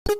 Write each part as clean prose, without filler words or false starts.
Good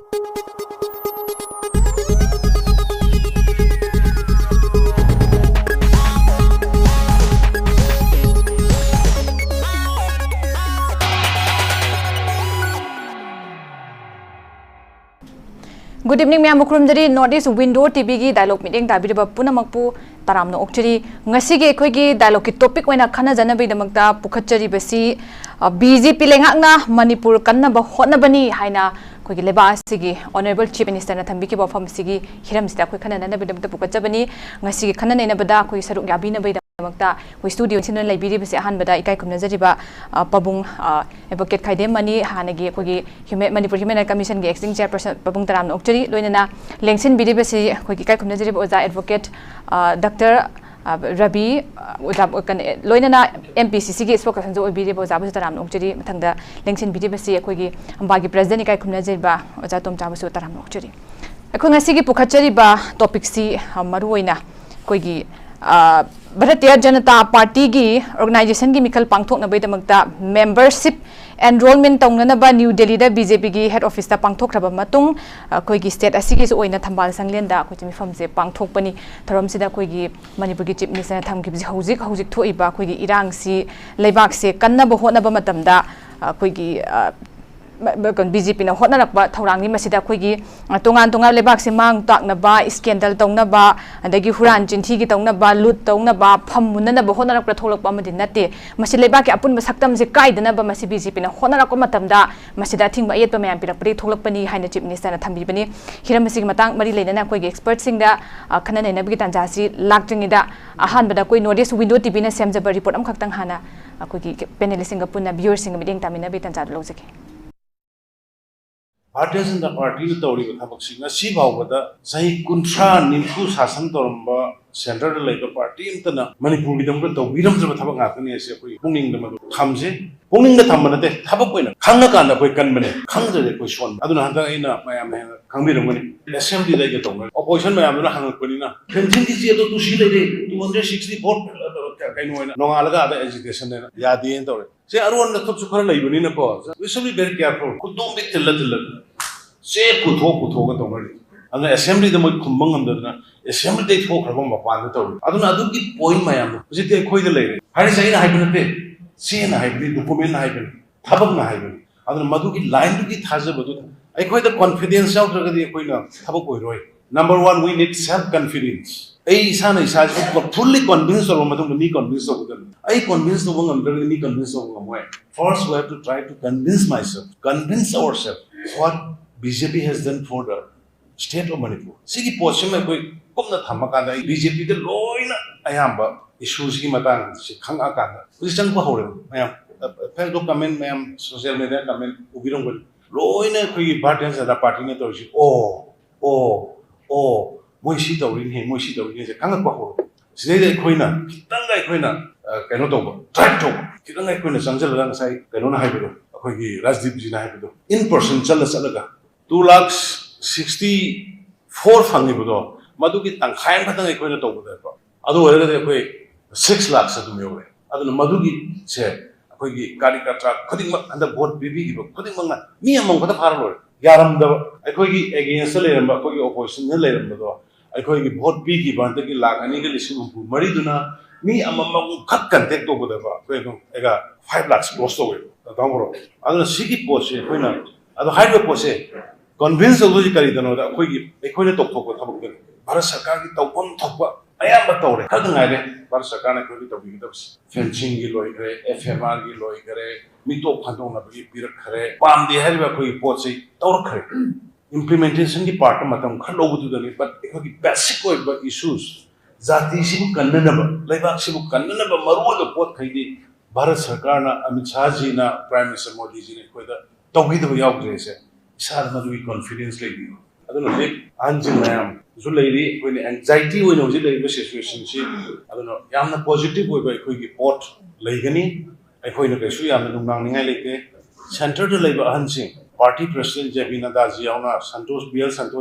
evening, Ma'am. Mukrumjari Northeast Window TV की dialogue meeting ताबी रब पुना मकपु ताराम न ओक्चरी ngasi ge khoi gi dialogue ki topic oina khana jana bai damakta pukhachari basi BJP lengakna Manipur kanna ba hotna bani haina khoi gi leba sigi honorable chief minister na thambi ki ba fam sigi hiram sta khoi khana na bai damakta pukhachabani ngasi gi khana nei na bada khoi saruk yabi na bai damakta khoi studio sin lai biri basi han bada ikai khumna jariba pabung advocate khaidem mani hanagi khoi gi Manipur Human Rights Commission gi acting chairperson pabung taram na oktari loinana lengsin biri basi khoi gi kai khumna jariba oza advocate Dr. Rabi loinana MPCC ki spokesperson jo obiri bo jabu taram nokchiri mathangda lengsin bidi basi akogi ambagi president kai khumna jeba oja tom chabu su taram nokchiri akho ngasi gi pukhachari ba topic si maruoina koigi Bharatiya Janata Party ki organization ki mikhal pangthok na bai damakta membership enrollment tongna ba New Delhi da BJP ki head office ta pangthok raba matung koi gi state asigi so oina thambal sanglen da koi mi fam je pangthok pani tharom sida koi gi Manipur ki chief minister tham ki hojik thoiba koi gi irang si leibak se kanna bo hona ba matam da koi gi BJP na hotna rakba thorangni masida khoigi tongan lebak se mang takna ba scandal tongna ba andagi huran chinthi gi tongna ba lut tongna ba phammunna na ba hotna rakpa tholokpa amadi nate masi lebak ki apun ba saktam je kaidana ba masi BJP na hotna rakpa matamda masida thingba yetpa mayam pirakpri tholokpani haina chief minister na thambi bani hiram masi gi matang mari leina khoigi expert sing da khana nei na bi tanja si lakjingi da ahan bada koi Northeast Window TV na semjaba report am khaktang hana khoigi panelist sing ga punna viewers sing meeting tamina bi tanja lojake Bharatiya Janata Party na tawriba thabak ngasi bawbada sahi kunthra nimfu sasan toramba center da laiba party imtana Manipur gi damra tawbiram jaba thabak ngakani ase koi pungning da madu thamje pungning da thamana te thabak koina khanga kana koi kanbane khangja de koi son aduna handa ina mayam he khangbiramani assembly da ge tongna opposition mayam na hangakpani na fencing gi je do tusi leide 264 kainoina nongalaga ada agitation na yadi en tawre se arwan na thop sukhara laibani na ko we should be very careful kudum bi tilla se kutho ga tongari ana assembly da moi khumbang amdana assembly dei thok raba mapan da tawri aduna adu ki point mayam jite khoi da leire hari sai na haibun te se na haibun document na haibun thabak na haibun aduna madu ki line ki thaja badu ai khoi da confidence out raga di khoi na thabak koi roi number 1 we need self confidence ai sana isa fully convinced or madu ni convinced of them ai convinced of ngam da ni convinced of ngam wai first we have to try to convince myself convince ourselves what BJP has done for the state of Manipur. Sigi portion में कोई कुम्ना थम्मा कांदा BJP के लोइना अयाम्बा issues की मतंग से खंगा कांदा उसी चंग को हो रहे हैं फेसबुक कमेंट में हम सोशल मीडिया कमेंट उबिरों को लोइना कोई भारतीय जनता पार्टी ने तो इसी ओ मोइशी तो उन्हीं से खंगा को हो सीधे कोई ना कितना कहनो तो ट्रैक तो कितना कोई ना संजल रंग साई कहनो ना है बिलो कोई राजदीप जी ना है बिलो in person चल 2,64,000 फंगिबदो मदुगी तंखायन खतंग एकोइना तौबदो अदु ओरगदे एकोइ 6 लाख सदुम योरे अदु मदुगी से एकोइगी कार्यकर्ता खुदिंग अंद वोट बीबी गिबो खुदिंग मी अमंग खत फारलो यारम द एकोइगी अगेंस्ट लेरम एकोइगी ओपोजिशन ने लेरमदो एकोइगी वोट बी की बांते की लाख अनि के लिसिंग मरी दुना मी अमंग खत कंटेक्ट तौबदो एकोइगो एगा 5 लाख क्लोज तौवे दांगरो अदु सिगी पोसे एकोइना अदु हाइड्रो पोसे convince of the Karidano that Equina Toko Bharat Sarkar ki tawpon thokpa ayamba tawre kadang ade Bharat Sarkar na koi tawi gidabs fencing gi loi kare FMR gi loi kare mito phandong na bi pirak khare pam di hariba koi pot sei tawr khare implementation ki part matam khalo budu dani but ekoi basic koi issues jati sibu kannana ba laibak sibu kannana ba maru da pot khaidi Bharat Sarkar na Amit Shah ji na Prime Minister Modi ji ne koi da tawi da yaw gre se सार मदुई confidence लेबी अदुनो ले आंजिंग ma'am जो लेरी कोई anxiety होय no जे लेबे situation से अदुनो यामना positive होय bye कोई port लेगनी अखोय न कैसु यामना नुंगांग निंगाय लेके सेंटर तो लेबे अहनसिंग party president JP Nadda ji यावना Santosh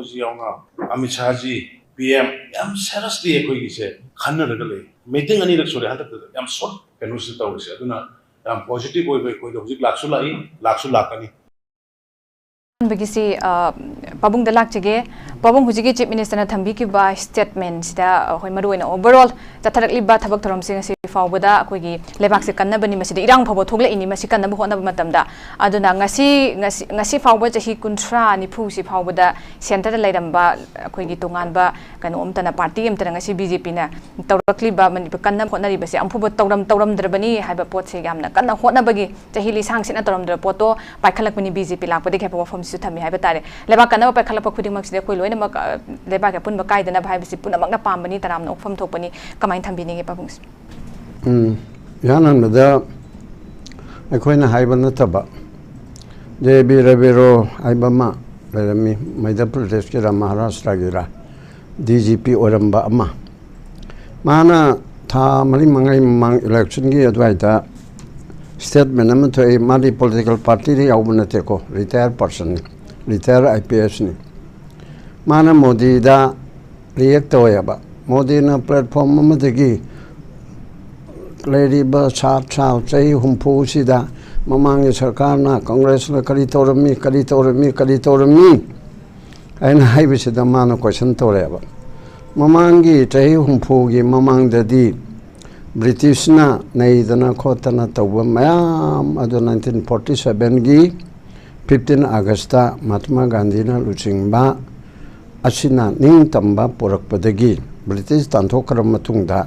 ji यावना Amit Shah ji PM याम सीरियसली अखोय गिसे खन्न रगले मीटिंग अनि रक सोरे हतक याम शॉर्ट कैनुस तौसे अदुना याम पॉजिटिव होय बाय कोई होजिक लाखसु लाकनी बगिसी पाबुंग दलाक जगे पाबुंग हुजिगे चीफ मिनिस्टर थंबी की बा स्टेटमेंट सिदा होय मरुइन ओवरऑल तथरकली बा थबक थरम सिंग से फावबदा अखोगी लेबाक से कन्न बनी मसिदा इरांग फावो थोगले इनी मसि कन्न बो होना मतमदा अदुना ngasi फावबा जही कुंट्रा निफु सि फावबदा सेंटर लेरंबा अखोगी तोंगानबा कनो अमतना पार्टी अमतना ngasi बीजेपी ना तौरकली बा मनि कन्न होनरी बसे अमफुबो तौरम द्रबनी हाइबा पोट से यामना कन्न होना बगी जही लिसांग सिना तौरम द्र पोतो पाइखलकबनी बीजेपी लाकबदे खेपो फॉर्म सु थमी हाइबा तारे लेबा कन्न पाइखलप खुदिमक सिदे कोइ लोइना मक लेबा के पुनबा काइदना भाइबसि पुनमकना पामबनी तरामना ओफम थोपनी कमाइन थंबिनिगे पाबुंग यानंदा अखोइना हाइबा नतबा जे बिरबिरो हाइबमा लेरमी मध्य प्रदेश के महाराष्ट्र गिरा डीजीपी ओरंबा अमा माना था मरी मंगाई मंग इलेक्शन की अद्वाइता स्टेटमेंट अमा थोई मारी पॉलिटिकल पार्टी रे यावबनते को रिटायर पर्सन रिटायर आईपीएस नि माना मोदी दा रिएक्ट होयाबा मोदी ना प्लेटफॉर्म अमदगी लेरिबा सात साल चई हुंफु सिदा ममांगे सरकार ना कांग्रेस ना करी तौरमी ऐन हाइबसिदा माना क्वेश्चन तौरेबा ममांगी चई हुंफु की ममांग ददी ब्रिटिश ना नईदना खोतना तौबा मयाम अदो 1947 की 15 अगस्त महात्मा गांधी ना लुचिंगबा असिना निंग तंबा पुरकपदगी ब्रिटिश तांथोकरम मतुंगदा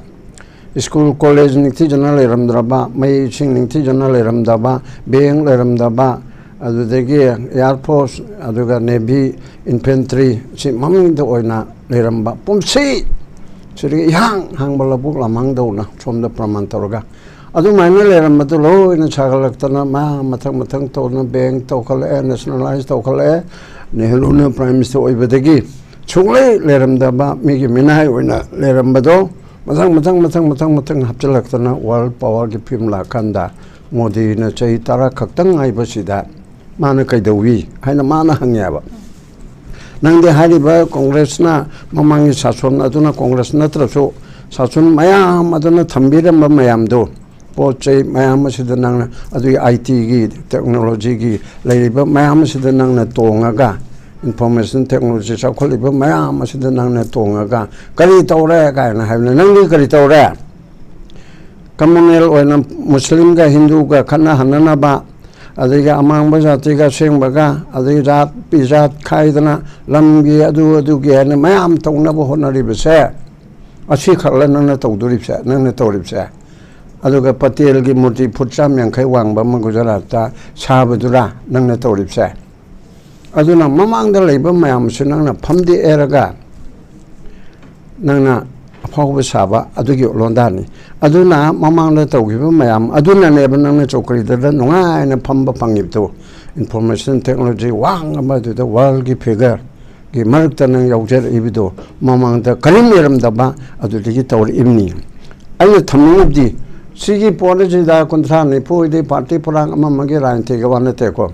स्कूल कॉलेज निथि जना लेरमद्रबा मई सिंग निथि जना लेरमदबा बैंक लेरमदबा अदुदगी एयरफोर्स अदुगा नेवी इन्फेंट्री सि ममिंग द ओइना लेरमबा पुमसी सिरि हांग बलबुक लामंग दौना सोमदा प्रमाण तौरगा अदु माइना लेरमबदु लोइना छागलक्तना मा मथंग तौना बैंक तौखले नेशनलाइज तौखले नेहरू ने प्राइम मिनिस्टर ओइबदगी छुगले लेरमदबा मिगी मिनाय ओइना लेरमबदो मथंग हपचलक्तना वर्ल्ड पावर की फिल्म लाकंदा मोदी ने चही तारा खक्तंग आइबसिदा माना कैदवी हाइना माना हंग्याबा नंदे हारिबा कांग्रेस ना ममांगी शासन अदुना कांग्रेस नत्रसो शासन मयाम अदुना थंबिरम मयामदो पोचै मयाम सिदा नंगना अदु आईटी की टेक्नोलॉजी की लेरिबा मयाम सिदा नंगना तोंगागा information technology chakholiba mayam asida nangna tongaga kari tawre kaina haibna nangli kari tawre communal oina muslim ga hindu ga khana hanana ba adiga amang ba jati ga sengba ga adiga jat pizat khaidana lamgi adu ge ne mayam tawna bo honari bese achi khalla nangna tawduri se nangna tawri se aduga patel gi murti phutcham yang khai wang ba ma gujarat ta sabadura nangna tawri se अदुना ममांग लेबा मयाम सुनंगना फमदि एरगा नंगना अफाव साबा अदुगी लोंदानी अदुना ममांग तौगिबा मयाम अदुना नेबा नंगना चौकरीदा नुंगायना फमबा फंगिबतो information technology वांग अमदुदा world की figure की मरकता नंग यौजर इबिदो ममांग कलिम लेरमदबा अदुदिगी तौर इमनी अयु थमिबदि सिगी पॉलिसीदा कुंथ्रा निफुइदे party Purang अममगे राजनीति गवानतेको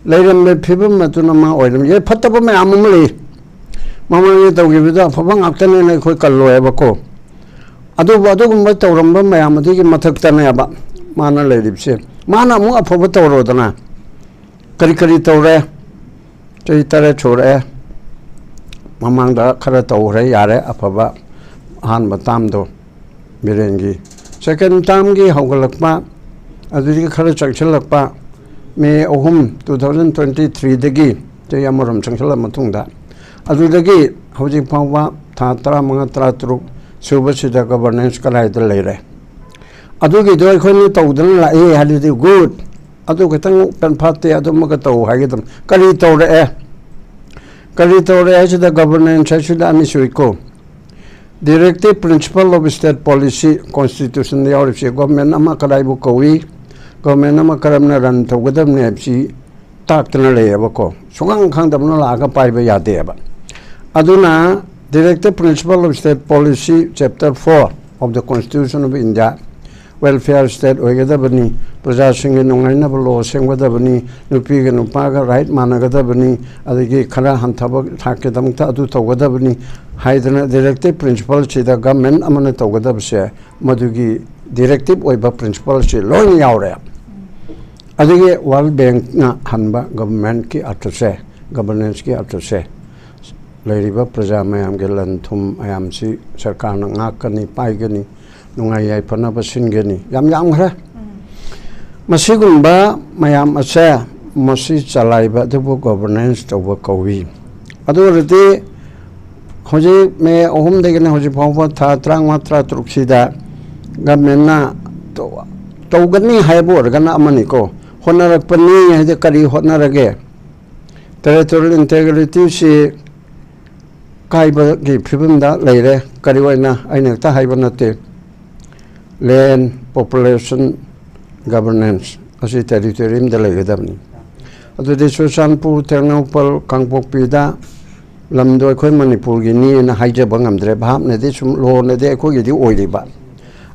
लेरम में फिबम मतुना मा ओइरम ये फतब में आममले ममले तौगिबदा फबंग आक्तने ने खोय कल्लोयबको अदुगुम तौरम मयामदि की मथक्तनेबा माना लेरिबसे माना मु अफब तौरोदना करी तौरे चई तरे छोरे ममांगदा खरा तौरे यारे अफबा हान बतामदो बिरेंगी सेकंड टाइम की हौगलकपा अदुदि खरा चंगछलकपा मे अहम 2023 दगी जय अमरम चंगछला मतुंगदा अदुदगी हौजिक फावबा था 35 सुबसिदा गवर्नेंस कराइद लेरे अदुगी दो अखोनी तौदन लाए हालिदि गुड अदु खतंग पेनफाते अदु मग तौ हागिदम करी तौरे सिदा गवर्नेंस सिदा अनि सुइको directive principle of state policy constitution यावरिसे गवर्नमेंट अमा कराइबु कवी गवर्नमेंट अमा करमना रन तौगदमने हबसि ताक्तना लेयबको सुगंग खांगदमनो लागा पाइबा यादेबा अदुना directive principle of state policy chapter 4 of the constitution of India welfare state ओइगदबनी प्रजा सिंह नुंगाइनब लो सेंगदबनी नुपी ग नुपा ग राइट मानगदबनी अदगी खरा हंथब थाकेदमता अदु तौगदबनी हाइदना डायरेक्टिव प्रिंसिपल सिदा गवर्नमेंट अमन तौगदबसे मदुगी डायरेक्टिव ओइबा प्रिंसिपल से लोन यावरे अदगी वर्ल्ड बैंक ना हनबा गवर्नमेंट की अर्थ से गवर्नेंस की अर्थ से लेरिबा प्रजा मयाम के लन थुम मयाम सी सरकार ना ngakani paigani nungai yai phana basingeni yam yam khra masigumba mayam ase masi chalaiba debu governance to kawi adu rete hoje me ohum degene hoje phawba tha trang matra truksida government na to tawgani haibo organa amani ko honarakpani hede kari honarage territorial integrity si kaiba gi phibumda leire kari waina aina ta haiba nate land population governance asi territorium da legadamni adu de Susanpur Ternopal Kangpokpi da lamdoi khoi Manipur gi ni na haija bangamdre bham ne de sum lo ne de khoi gi di oiriba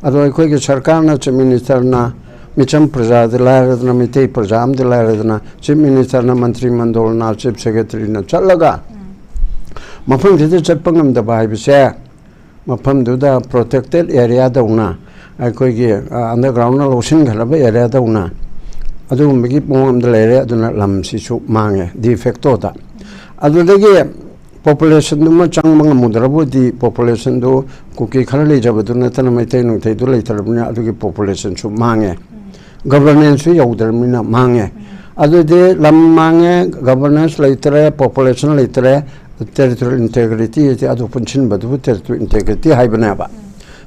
adu khoi gi sarkar na chief minister na micham praja de la mite prajam de la chief minister na mantri mandol na chief secretary na chalaga mafam de chapangam da bai bise mafam du da protected area da una ai khoi gi underground na losin ghalaba area da una adu migi pongam de lere aduna lam si su mange de facto da adu de gi population du ma changmang mudrabu di population du kuki kharale jabaduna tan mai tai nu thai du lai tarabna adu gi population su mange governance yaudarmina mange adu de lam mange governance laitre population laitre territorial integrity ati adu punchin badu territorial integrity haibana ba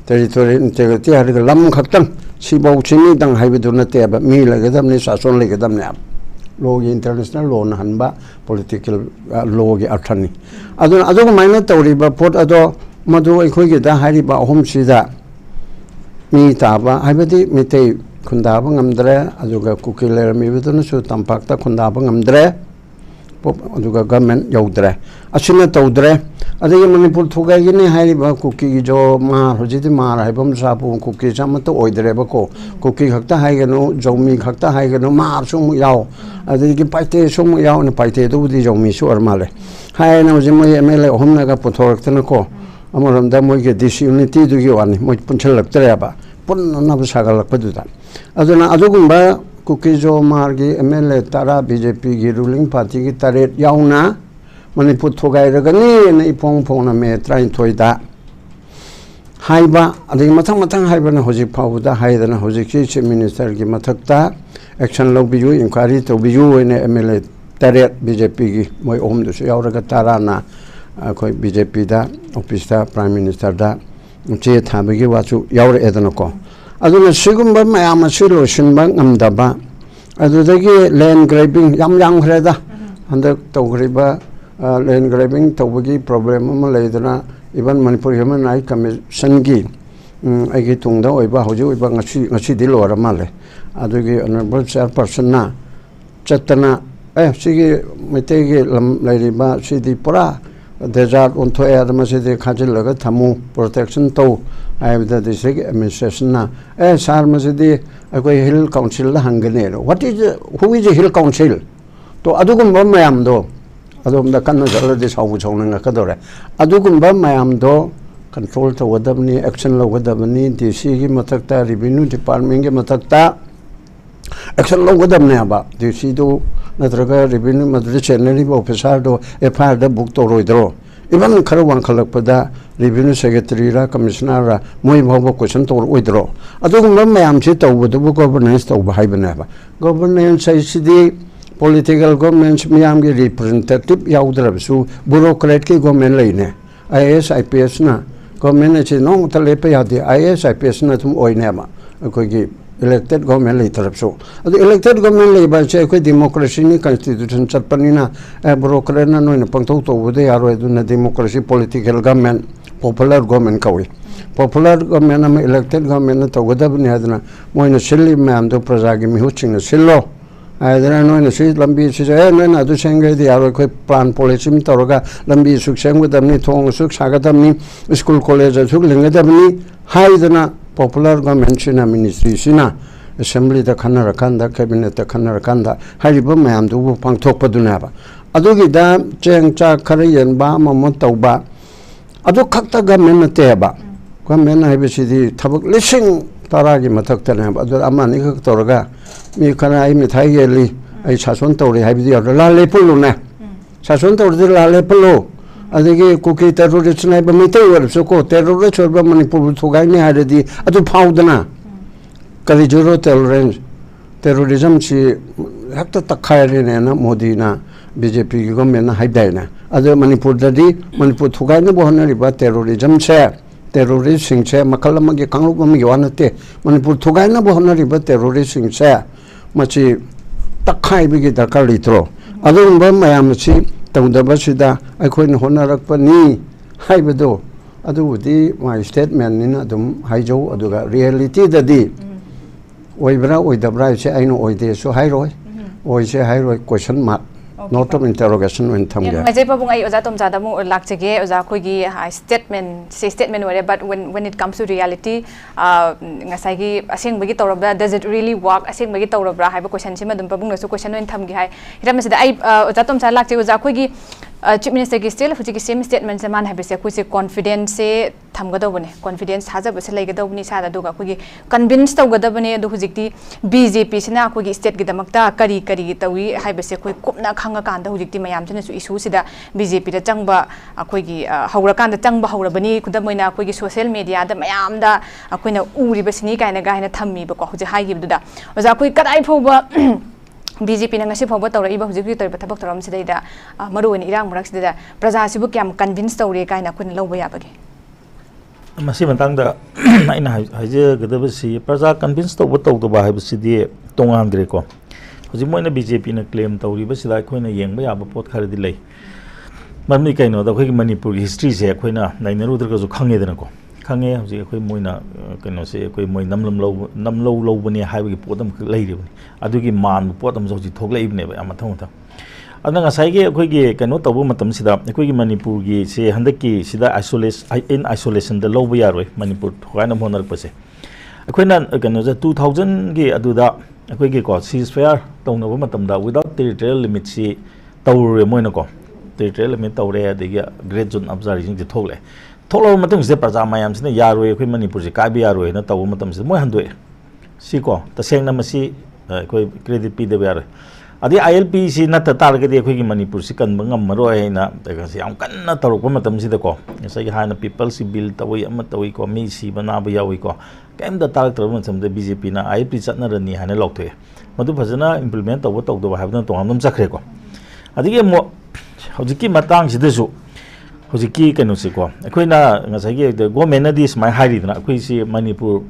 territorial integrity har lam khaktang sibau chini dang haibidu na te ba mi lagadam ni sason lagadam ne law international law na hanba political law gi athani adu maina tawri ba pot ado madu ekhoi gi da hari ba hom sida mi ta ba haibadi mitei khundaba ngamdre aduga kukiler mi biduna su tampakta khundaba ngamdre aduga government yaudre asina tawdre adagi Manipur thugai gi ne hari ba kuki gi jo ma hojidi ma raibam sapu kuki chamata oidre ba ko kuki khakta haiganu jomi khakta haiganu ma sum yaw adagi paite sum yaw ne paite du di jomi su armale hai na jimo ml homna ga pothoraktana ko amaram da moi ge disunity du gi wani moi punchal laktre ba punna ba sagalakpadu da aduna adugumba kuki jo margi ml tara BJP gi ruling party gi taret yauna Manipur thogai ragani na ipong pong na me train thoida haiba adagi mathang haiba na hoji phawda haida na hoji chief minister gi mathakta action lobiyu inquiry to biyu ne MLA taret BJP gi moi om du yauraga tarana khoi BJP da office da prime minister da che thabagi wachu yaur edana ko aduna sigumba mayama silo shinba ngamdaba adudagi land grabbing yam khreda handak tawgriba land grabbing tawbagi problem ma leidana even Manipur Human Rights Commission gi agi tungda oiba hoji oiba ngachi dilora male adugi honorable chairperson na chatana sigi metegi lam leiriba sidi pura desert onto air ma sidi khajil laga thamu protection to aibda district administration na sar ma sidi akoi hill council la hangane who is a hill council to adugum mayam do adum da kanna jaladi sawu chonga kadore adugumba mayam do control to wadabni action lo wadabni DC gi matakta revenue department gi matakta action lo wadabni aba DC do natraga revenue madri cheneri officer do FIR da book to roidro even kharwan khalakpada revenue secretary ra commissioner ra moi bhawa question to oidro adugumba mayam chi to wadu governance to haibana ba governance sai sidi political governments miyam gi representative yaudra su bureaucrat ki government leine IAS IPS na government che no tale pe yadi IAS IPS na tum oine ma ko gi elected government le tarap so adu elected government le ba che ko democracy ni constitution chapani na bureaucrat na no pangto to bude yaro edu na democracy political government popular government kawi popular government na elected government na to godab ni hadna moina silli mam do praja gi mi huching na sillo adana no na si lambi si no na du sengre di aro ko plan policy mi toroga lambi suk sengwe damni thong suk sagadamni school college suk lengadamni haidana popular government china ministry sina assembly da khana rakanda cabinet da khana rakanda hariba mayam du pangthok paduna ba adugi da cheng cha khariyan ba mamon tauba adu khakta government te ba government haibisi di thabak lising तारागी मथक्तने अदु अमानि खक तोरगा मी खना आई मिठाई गेली आई सासन तौरे हाबिदि अर लाले पुलुने सासन तौरे लाले पुलु अदगी cookie terrorist नाइ बमिते वरसो को टेररिस्ट और मणिपुर थुगाइने हादि अदु फाउदना करि जुरो टेररिज्म सी हक्ता तखायरेने ना मोदी ना बीजेपी की गवर्नमेंट ना हाइदाइना अदु मणिपुर ददि मणिपुर थुगाइने बहनरिबा टेररिज्म से टेररिस्ट सिंह से मखल अमगे कांगलुप अमगे वानते मणिपुर थुगाइने बहनरिबा टेररिस्ट सिंह से मची तखाइबिगे दरकार लित्रो अदुंबा मयाम सी तौदबसिदा अखोइन होनरकपनी हाइबदो अदुबुदि माय स्टेटमेंट निना अदुम हाइजौ अदुगा रियलिटी ददि ओइब्रा ओइदब्रा से आइनो ओइदे सो हाइरोय ओइसे हाइरोय question mark note of interrogation when thamge मजे पबुंग आई ओजा तोमजा दमु लाक्चगे ओजा खोगी स्टेटमेंट वरे but when it comes to reality ngasai asengbagi tawrabra does it really work asengbagi tawrabra haiba question sima dum pabung nasu question when thamge hai iram sida ai oja tomsa lakche oja खोगी chief minister की still हुजी की same statement से मान हाबिसे खुसे confidence से थमगदबने confidence हाजबसे लेगदबनी सादा दुगा खुगी convince तौगदबने दु हुजिकती बीजेपी सिना खुगी स्टेट की दमकता करी करी तवी हाबिसे खुई कुपना खंगा कांदा हुजिकती मयाम सिना इशू सिदा बीजेपी दा चंगबा खुगी हौरा कांदा चंगबा हौरबनी खुदमैना खुगी सोशल मीडिया दा मयाम दा खुइना उरिबसिनी कायना गायना थम्मी बको हुजि हाइगिबदुदा ओजा खुई कदाइ फोबा बीजेपी ने ngasi phawba tawra iba hujik tori thabak toram sidaida maruin irang murak sidada praja sibu kyam convince tawre kaina kun lawba yabage masi mantang da aina haje gadaba si praja convince tawba tawda haiba sidi tongan gre ko hujik moina BJP na claim tawri ba sida khoina yengba yaba pot khari di lei mamni kaino da khoi manipur history se khoina nainaru dra ko khange dana ko khange hujik khoi moina kaino se khoi moi namlo lobani haiba ki potam lei ri अदुगी मान पोतम जोजी थोगलेइबने बा मथौ मथौ अदना ngasai अखोगी कनो तबु मतम सिदा अखोगी मणिपुर गी से हंदकी सिदा isolation the lobe यारोय Manipur थोगाना मोनर पसे अखोइना कनो जा 2000 गी अदुदा अखोगी को सीज फेयर तौनबो मतम दा विदाउट टेरिटोरियल लिमिट सी तौरे मोइना को टेरिटोरियल लिमिट तौरे अदगी ग्रेट जोन ऑब्जर्वेशन जे थोगले थोलो मतम से प्रजा मायाम सिना यारोय अखोइ मणिपुर से काबि यारोय ना तबु मतम से मोय हंदोय सिको तसेंगना मसी कोई क्रेडिट पीदे यार अदि ILP सी नत तारगदि अखोगी मणिपुर से कन बंगम मरोय ना तगसे याम कन्ना तरुप मतम सिदा को सै हाना पीपल सी बिल तवई अम तवई को मी सी बना ब यावई को केम द तारक तरम समदे BJP ना ILP चटनरनी हाने लौथोय मदु फजना इंप्लीमेंट तव तव हाबना तोंगम चखरे को अदिगे मो हजिकी मतंग सिदसु हजिकी कनो से को अखोइना ngसाई गवर्नमेंट ना दि स्माय हारिदना अखोइ सी मणिपुर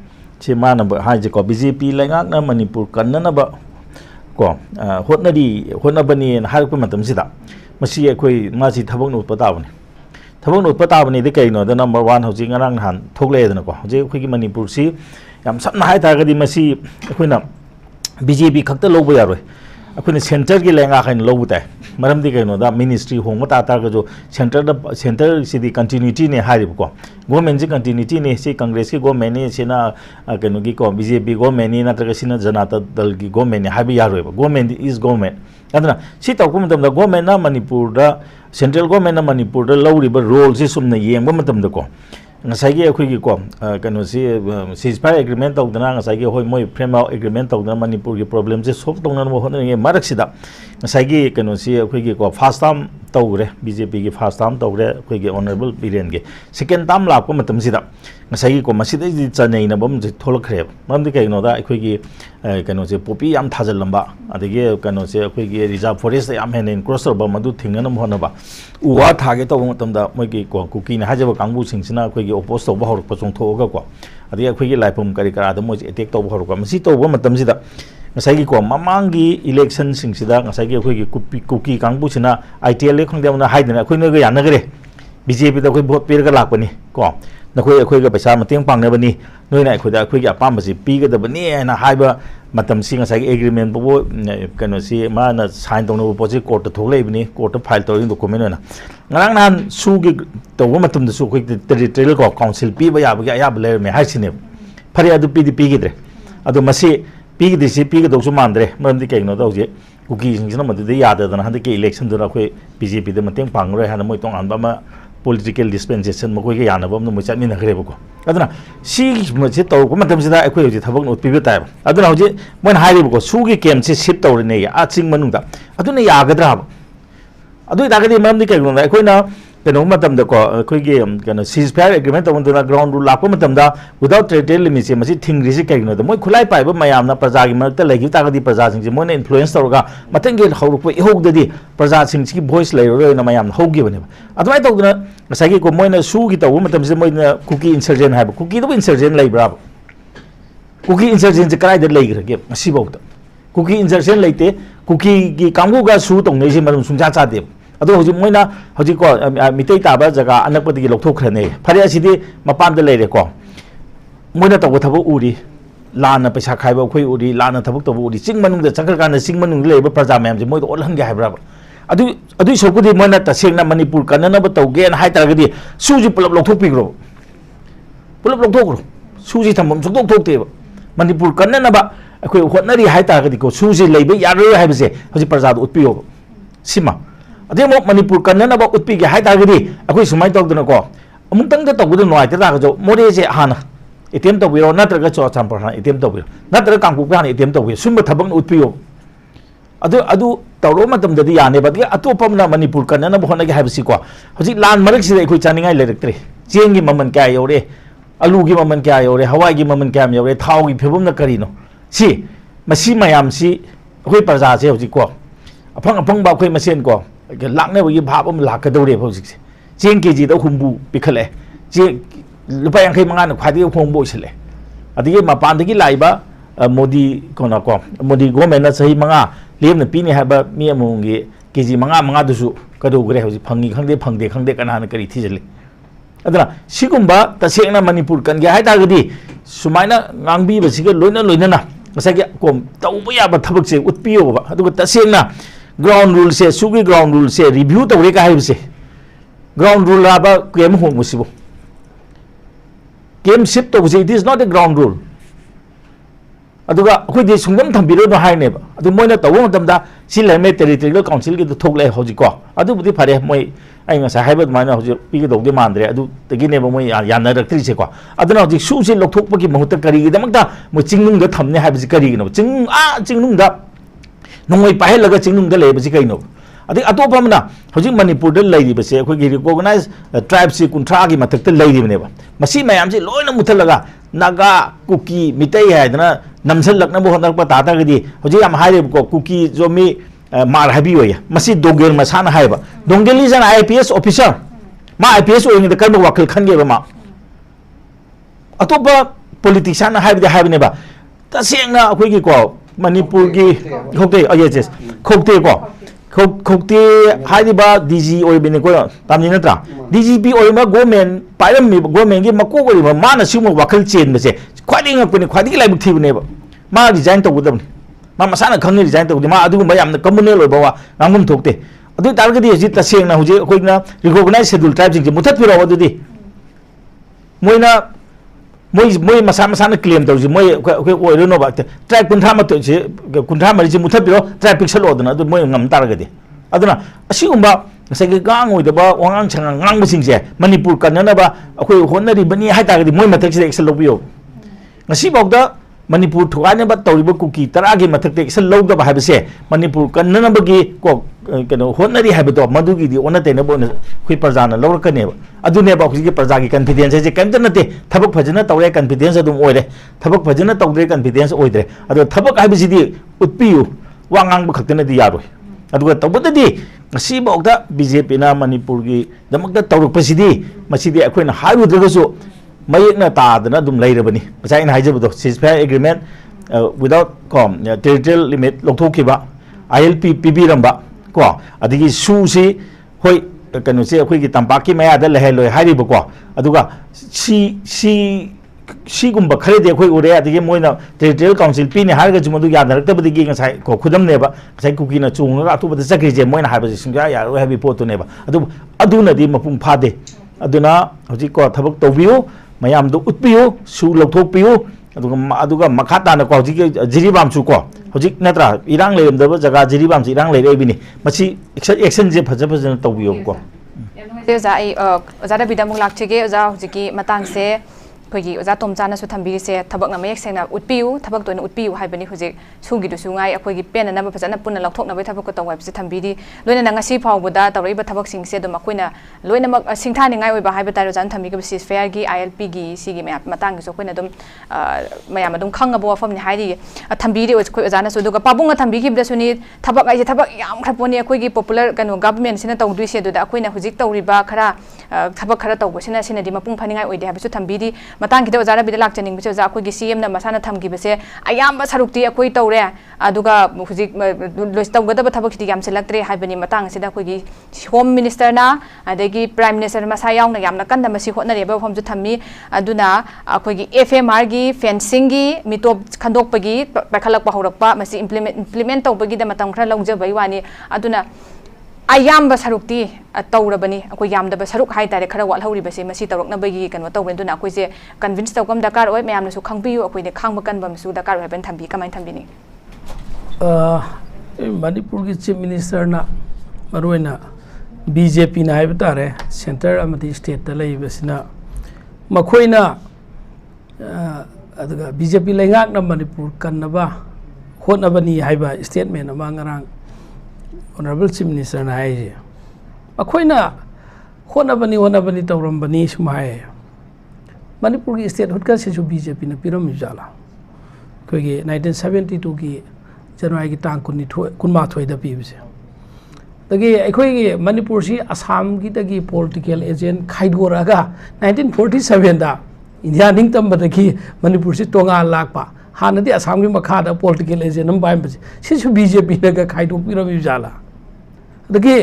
से मानब हाजे को BJP लेंगाकना मणिपुर कन्ननब को होटनबनी हारप मतम सिदा मसी अखोइ मासी थबक नुप ताबने थबक नुप ताबने दे कइनो द नंबर 1 हौजी ngरang हान थोगले दन को जे अखोइ मणिपुर सी याम सपना हाय तागदि मसी अखोइना BJP खक्ता लोब यारोय अखोइना सेंटर की लेंगा खैन लोब ताय मरमदि कइनो दा मिनिस्ट्री होंग ता जो सेंटर सिदी कंटिन्यूटी ने हारिब को गवर्नमेंट जी कंटिन्यूटी ने से कांग्रेस की गवर्नमेंट ने सेना कनो की को BJP गवर्नमेंट ने नत्रग सिना जनता दल की गवर्नमेंट ने हाबि यारोय गवर्नमेंट इज गवर्नमेंट अदना सि तौको मतम दा गवर्नमेंट ना मणिपुर दा सेंट्रल गवर्नमेंट ना मणिपुर दा लौरिब रोल से सुमना येंग मतम दा को ngasai अखोगी को कनो से सीजफायर एग्रीमेंट तौदना ngasai होय मोय फ्रेमवर्क एग्रीमेंट तौदना मणिपुर की प्रॉब्लम से सॉल्व तौना होने मरक सिदा ngasai कनो से अखोगी को फर्स्ट टाइम तौरे BJP की फर्स्ट टाइम तौरे अखोगी ऑनरेबल बीरेन के सेकंड टाइम लाको मतम सिदा ngasai को मसिदे जि चनै न बम जि थोलखरे मरमदि कइनो दा अखोगी कनो से पोपी याम थाजलंबा अदगे कनो से अखोगी रिजर्व फॉरेस्ट याम हेन क्रॉस तौबा मदु थिंगन होनबा उवा थागे तौ मतम दा मोयगी को कुकी न हाजब कांगबु सिंगसिना अखोगी ओपोज तौबा हरक चोंथोगा को अदगे अखोगी लाइफम करी करा द मोय अटैक तौबा हरक मसि तौबा मतम सिदा ngasai ko mamangi election sing sida ngasai अखोगी कुकी कांगबु सिना ITL खंगदेमना हाइदना अखोइना ग यानगरे BJP दा अखोई भोट पेरगा लाकपनी को नखोई अखोई ग पैसा मतेंग पांगनबनी नोइना अखोइदा अखोई अपामबसी पीगदबनी ना हाइबा मतम सिंग ngasai एग्रीमेंट बो कनो सि माना साइन तौनो पोजि कोर्ट थोगलेबनी कोर्ट फाइल तौरिंग डॉक्यूमेंट ना ngarang nan sugi tawba matum da su khoi territorial ko council pi ba ya ya ler me haisine phari adu pi di pi gidre adu masi pi gidi si pi gdo su mandre mam di kaino da je kuki sing sina madu de ya da na han de ke election dura khoi BJP de mateng pangroi han moi tong an ba ma political dispensation mo ko ke yana bom no mo chatmi na khre ba ko aduna si se to ko matam sida akhoi hoji thabak no pibi ta aduna hoji mon hairi ba ko su gi kem se ship to ne ya ching manung da aduna ya gadra ba adu da ga di mam ni kai no akhoi na kano matam da ko akhoi gi kano ceasefire agreement to na ground rule lakpa matam da without territorial limits se masi thing ri se kai no da moi khulai pai ba mayam na praja gi mak ta legi ta ga di praja sing se mon influence to ga matang ge hau ko i hok da di praja sing ki voice lai ro na mayam hau gi bane adu ai to na masagi ko moi na su gi to matam se moi na cookie insurgent ha ba cookie do insurgent lai bra cookie insurgent se krai da lai ge masi ba cookie insurgent lai te cookie gi kamgu ga su tong nei se marum sung cha cha de adu hoji moina hoji ko mitei taba jaga anakpati lokthok khane phari asidi mapam da leire ko moina to thabu uri lana paisa khaiba khoi uri lana thabuk to uri sing manung da changkar kana sing manung leiba praja mayam je moi to olhan ga haibra adu sokudi moina ta sengna manipur kanana ba to gen hai tar gadi suji pulap lokthok pigro pulap lokthok ro suji thamam soktok thok te manipur kanana ba akhoi hotnari hai tar gadi ko suji leiba yaro haibse hoji praja do utpiyo sima अदे मो मणिपुर कन्नन बा उत्पी के हाय तागदी अखोई सुमाय तौदन को अमुतंग the तौबद नोय त ताग जो मोरे जे हाना ATM तौबिरो नत्रग चो चांपर हाना एटीएम तौबिरो नत्र कांगपु पे हाना एटीएम तौबिरो सुम थबंग उत्पियो अदु तौरो मतम ददी याने बदगे अतोपमना मणिपुर कन्नन बहना के हायबसी को हजि लान मरक सिदे अखोई चानिंगाय लेरक्त्रे चेंगी ममन क्या योरे अलू की ममन क्या योरे हवाई की ममन क्या योरे थाव की फेबम न करिनो सी मसी मयाम सी अखोई प्रजा से हजि को अफंग अफंग बा अखोई मसेन को लाने वही भाव हम लाकदौरे हौजिक चेंग केजी द हुंबू पिखले चे लुपा यांखै मंगा खादी होंबो इसले अदिगे मपान लाइबा मोदी कोना को मोदी गवर्नमेंट ना सही मंगा लेमन पीने हाबा मी अमोंगे केजी मंगा मंगा दुसु कदौगरे हौजि फंगी खंगदे खंगदे कनान करी थिजले अदना सिगुंबा तसेंगना Manipur कनगे हाइतागदी सुमाइना nganbi basiga loina na masage kom tauba yaba thabak se utpiyo ba aduga तसेंगना ग्राउंड रूल से सुगी ग्राउंड रूल से रिव्यू तौरे का है ग्राउंड रूल आबा केम होंगसिबो केम शिप तो it is not a ground rule अदुगा अखोइदि सुंगम थंबिरो no हाइनेबा अदु मोइना तवो मतमदा सि लेमे टेरिटोरियल काउंसिल के थोकले होजिको अदु बुदि फारे मोइ ai ngasa haibad mana hoji pigi dogde mandre adu tagine ba moi yana raktri se ko aduna hoji su se lokthok pagi mahut kari gi damakta mo chingnung da thamne haibji kari gi no chingnung da नोंगै पाहेलगा चिंगनुंग द लेबसि कइनो अदि अतोपमना हजिक Manipur the लैरि बसे अखोगी recognise tribe से कुंथ्रा गी मथक त लैरि बनेबा मसी मयाम से लोइना मुथलगा नागा कुकी मितै हाइदना नमसल लकना बो हनक पता ता गदि हजिक हम हाइरे को कुकी जो मी मार हाबी होया मसी दोंगेल मसाना हाइबा दोंगेल इज एन आईपीएस ऑफिसर मा आईपीएस ओइंग द करब वकल खनगे मा अतोपा पॉलिटिशियन हाइबदे हाइबनेबा तसेंगना अखोगी को मणिपुर की खोते yes खोते को खोते हाइबा डीजी ओइबने को तामनि नत्रा डीजीपी ओइमा गवर्नमेंट पाइरम मी गवर्नमेंट की मको ओइबा माना सिमो वकल चेन बसे ख्वादि ngakpने ख्वादि लाइब थिबने मा रिजाइन तौगदबनि मा मसाना खंगनि रिजाइन तौगदि मा अदुगुम यामना कम्युनल ओइबा वा ngangum थोकते अदु तारगदि हजि तसेंगना हुजे अखोइना रिकॉग्नाइज शेड्यूल ट्राइब सिंग मुथत पिरो अदुदि मोइना मोई मसा मसाना क्लेम तौजी मोई ओइरनो बा ट्राइब कुंठा मत से कुंठा मरि से मुथबिरो ट्राइब पिक्सल ओदना अदु मोई ngam taragadi aduna asigumba sagi gang oidaba wangang changa ngang bising se manipur kanana ba akoi honari bani hai taragadi moi mathak se excel lobiyo ngasi bawda manipur thuane ba tawriba kuki taragi mathak te excel logda ba habse manipur kanana ba gi ko keno honari habeto madugi di ona te na bo khoi parjana lawrakane ba adune ba khoi parja gi confidence je kan nate thabak phajana tawre confidence adum oire thabak phajana tawre confidence oidre adu thabak habisi di utpiyu wangang ba khakna di yaroi aduga tawbadadi ngasi bawda BJP na manipur gi damakda tawruk pasidi masidi akhoina hairudragasu mayekna taadana dum leirabani pasai na haijabdo ceasefire agreement without territorial limit lokthokkiba ILP PB ramba ko adigi su si hoi kanu se akhoi gi tampaki maya da leheloi hairiba ko aduga si gumba khare de akhoi ure adigi moina territorial council pi ne harga jumadu ya naraktabadi gi ngasai ko khudam neba sai kuki na chunga atu bada sakri je moina haiba singya ya ro habi potu neba aduna di mapung phade aduna hoji ko thabak tawbiu mayam do utpiu su lokthokpiu aduga makata na ko hoji jiribam su ko hoji natra irang leim da jaga jiribam si irang leire bini machi action je phaja tawbiu ko ओजा ओजा बिदा मुग लाक्चेगे ओजा हुजिकी मतंग से कोई ओजा तोमचाना सु थंबी से थबक नमयक सेना उत्पियु थबक तोन उत्पियु हाइबनी हुजिक सुगी दुसु ngai अखोगी पेन नब फजना पुन लौथोक नबे थबक को तंगै से थंबीदी लोइना नंगसी फावबदा तवरिबा थबक सिंग से दम अखोइना लोइना मक सिंथानि ngai ओइबा हाइबा तारो जान थंबी के सिस फेयर गी ILP गी सिगी मे मतंग सु अखोइना दम मयाम दम खंगबो वफम नि हाइदी थंबीदी ओइ ओजाना सु दुगा पाबुंग थंबी की बदसुनी थबक आइजे थबक याम खरपोनी अखोगी पॉपुलर कनो गवर्नमेंट सिना तौदुइ से दुदा अखोइना हुजिक तौरिबा खरा थबक खरा तौबसिना सिनादी मपुंग फनिंगाइ ओइदे हाबिसु थंबीदी मतंग की ओजारा बिदा लाक्चनिंग बिसे ओजा अखोगी CM ना मसाना थमगी बसे अयाम सरुक्ति अखोई तौरे अदुगा हुजिक लोइस तौगदब थबक सिदी याम सेलेक्टरे हाइबनी मतंग सिदा अखोगी होम मिनिस्टर ना अदेगी प्राइम मिनिस्टर मसा यावना यामना कंदा मसी होटनरेबा फमजु थम्मी अदुना अखोगी FMR गी फेंसिंग गी मिटोप खंदोकपगी पाखलक पहौरकपा मसी इम्प्लीमेंट तौबगी द मतम खरा लौजबई वानी अदुना अयाम सरुक्ति तौरबनी अखोई यामदब सरुक हाइतारे खरा वालहौरिबसे मसी तौरकनबगी कनो तौबेन दुना अखोइसे कन्विंस तौकम दरकार ओय मयामनसु खंगबियु अखोइने खांगब कनबमसु दरकार ओयबन थंबी कमाइन थंबिनी मणिपुर की चीफ मिनिस्टर ना मरोइना BJP ना हाइब तारे सेंटर अमदी स्टेट ता लैबसिना मखोइना अदुगा BJP लेंगाक ना मणिपुर कन्नबा होनबनी हाइबा स्टेटमेंट अमा ngarang Honorable Chief Minister na hai akhoi na honabani tawrambani sumai Manipur ki state hut ka se ju BJP na piram jala koi ge 1972 ki January ki tang kunma thoi da pi bise dagi akhoi ge Manipur si Assam ki dagi political agent khaidora ga 1947 da India ning tam badaki Manipur si tonga lakpa hanadi Assam ki makha da political agent nam bai bise si ju BJP na ga khaido piram jala दगे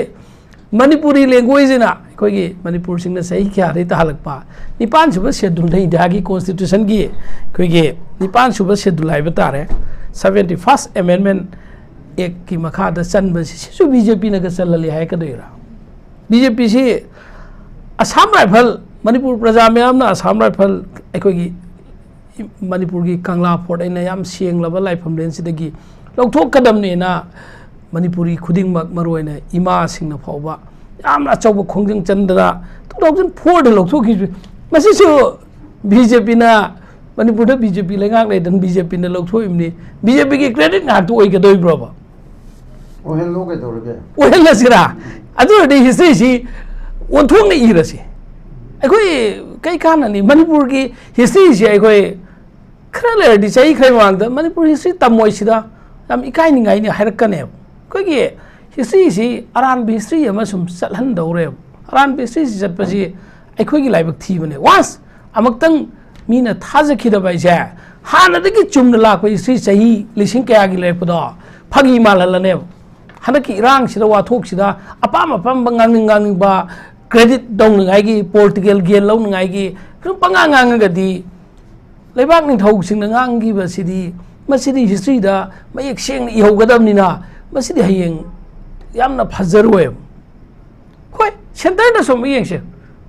Manipuri language ना कोई मणिपुर सिंह सही क्या रही तालकपा निपान सुबह schedule नहीं दागी constitution की कोई निपान सुबह शेड्यूल है बता रहे 71st अमेंडमेंट एक की मखा द चन बस BJP ने चल ले है कदेरा BJP से असम राइफल मणिपुर प्रजा में हमना असम राइफल कोई मणिपुर की कंगला फोर्ट ने याम सिंग लब लाइफम लेन सिदगी लौथोक कदम ने ना Manipuri khuding mak maroina ima sing na phawba yamna chawba khongjang chandra 2004 da lokso ki masi su BJP na Manipur da BJP lengak le dan BJP na lokso imni BJP ki credit na tu oi ka doi bro ba ohen lo ke dorge ohen la sira adu de history si on thong na ira si akoi kai kana ni Manipur ki history si akoi khara le di chai khai wang da Manipur history tamoi sida am ikai ni ngai ni hairakane कोई history से Aran history अमसुम चलहन दौरे Aran history से चटपसी अखोगी लाइबक थीबने वास अमक्तंग मीना थाजखिदबा इसे हानदगी चुमना लाक history सही लिसिंग कयागी लेपदो फगी माललने हनकी इरांग सिदा वाथोक सिदा अपाम बंगांग बा क्रेडिट दौनगागी पॉलिटिकल गेन लौनगागी पंगांगांगदी लेबाक निथौ सिंग ngangi बसिदी मसिदी हिस्ट्री दा मयेक सेंग इहौगदबनिना मसिदी हयेंग यामना फजरवे होय सेंटर दा सोम येंगसे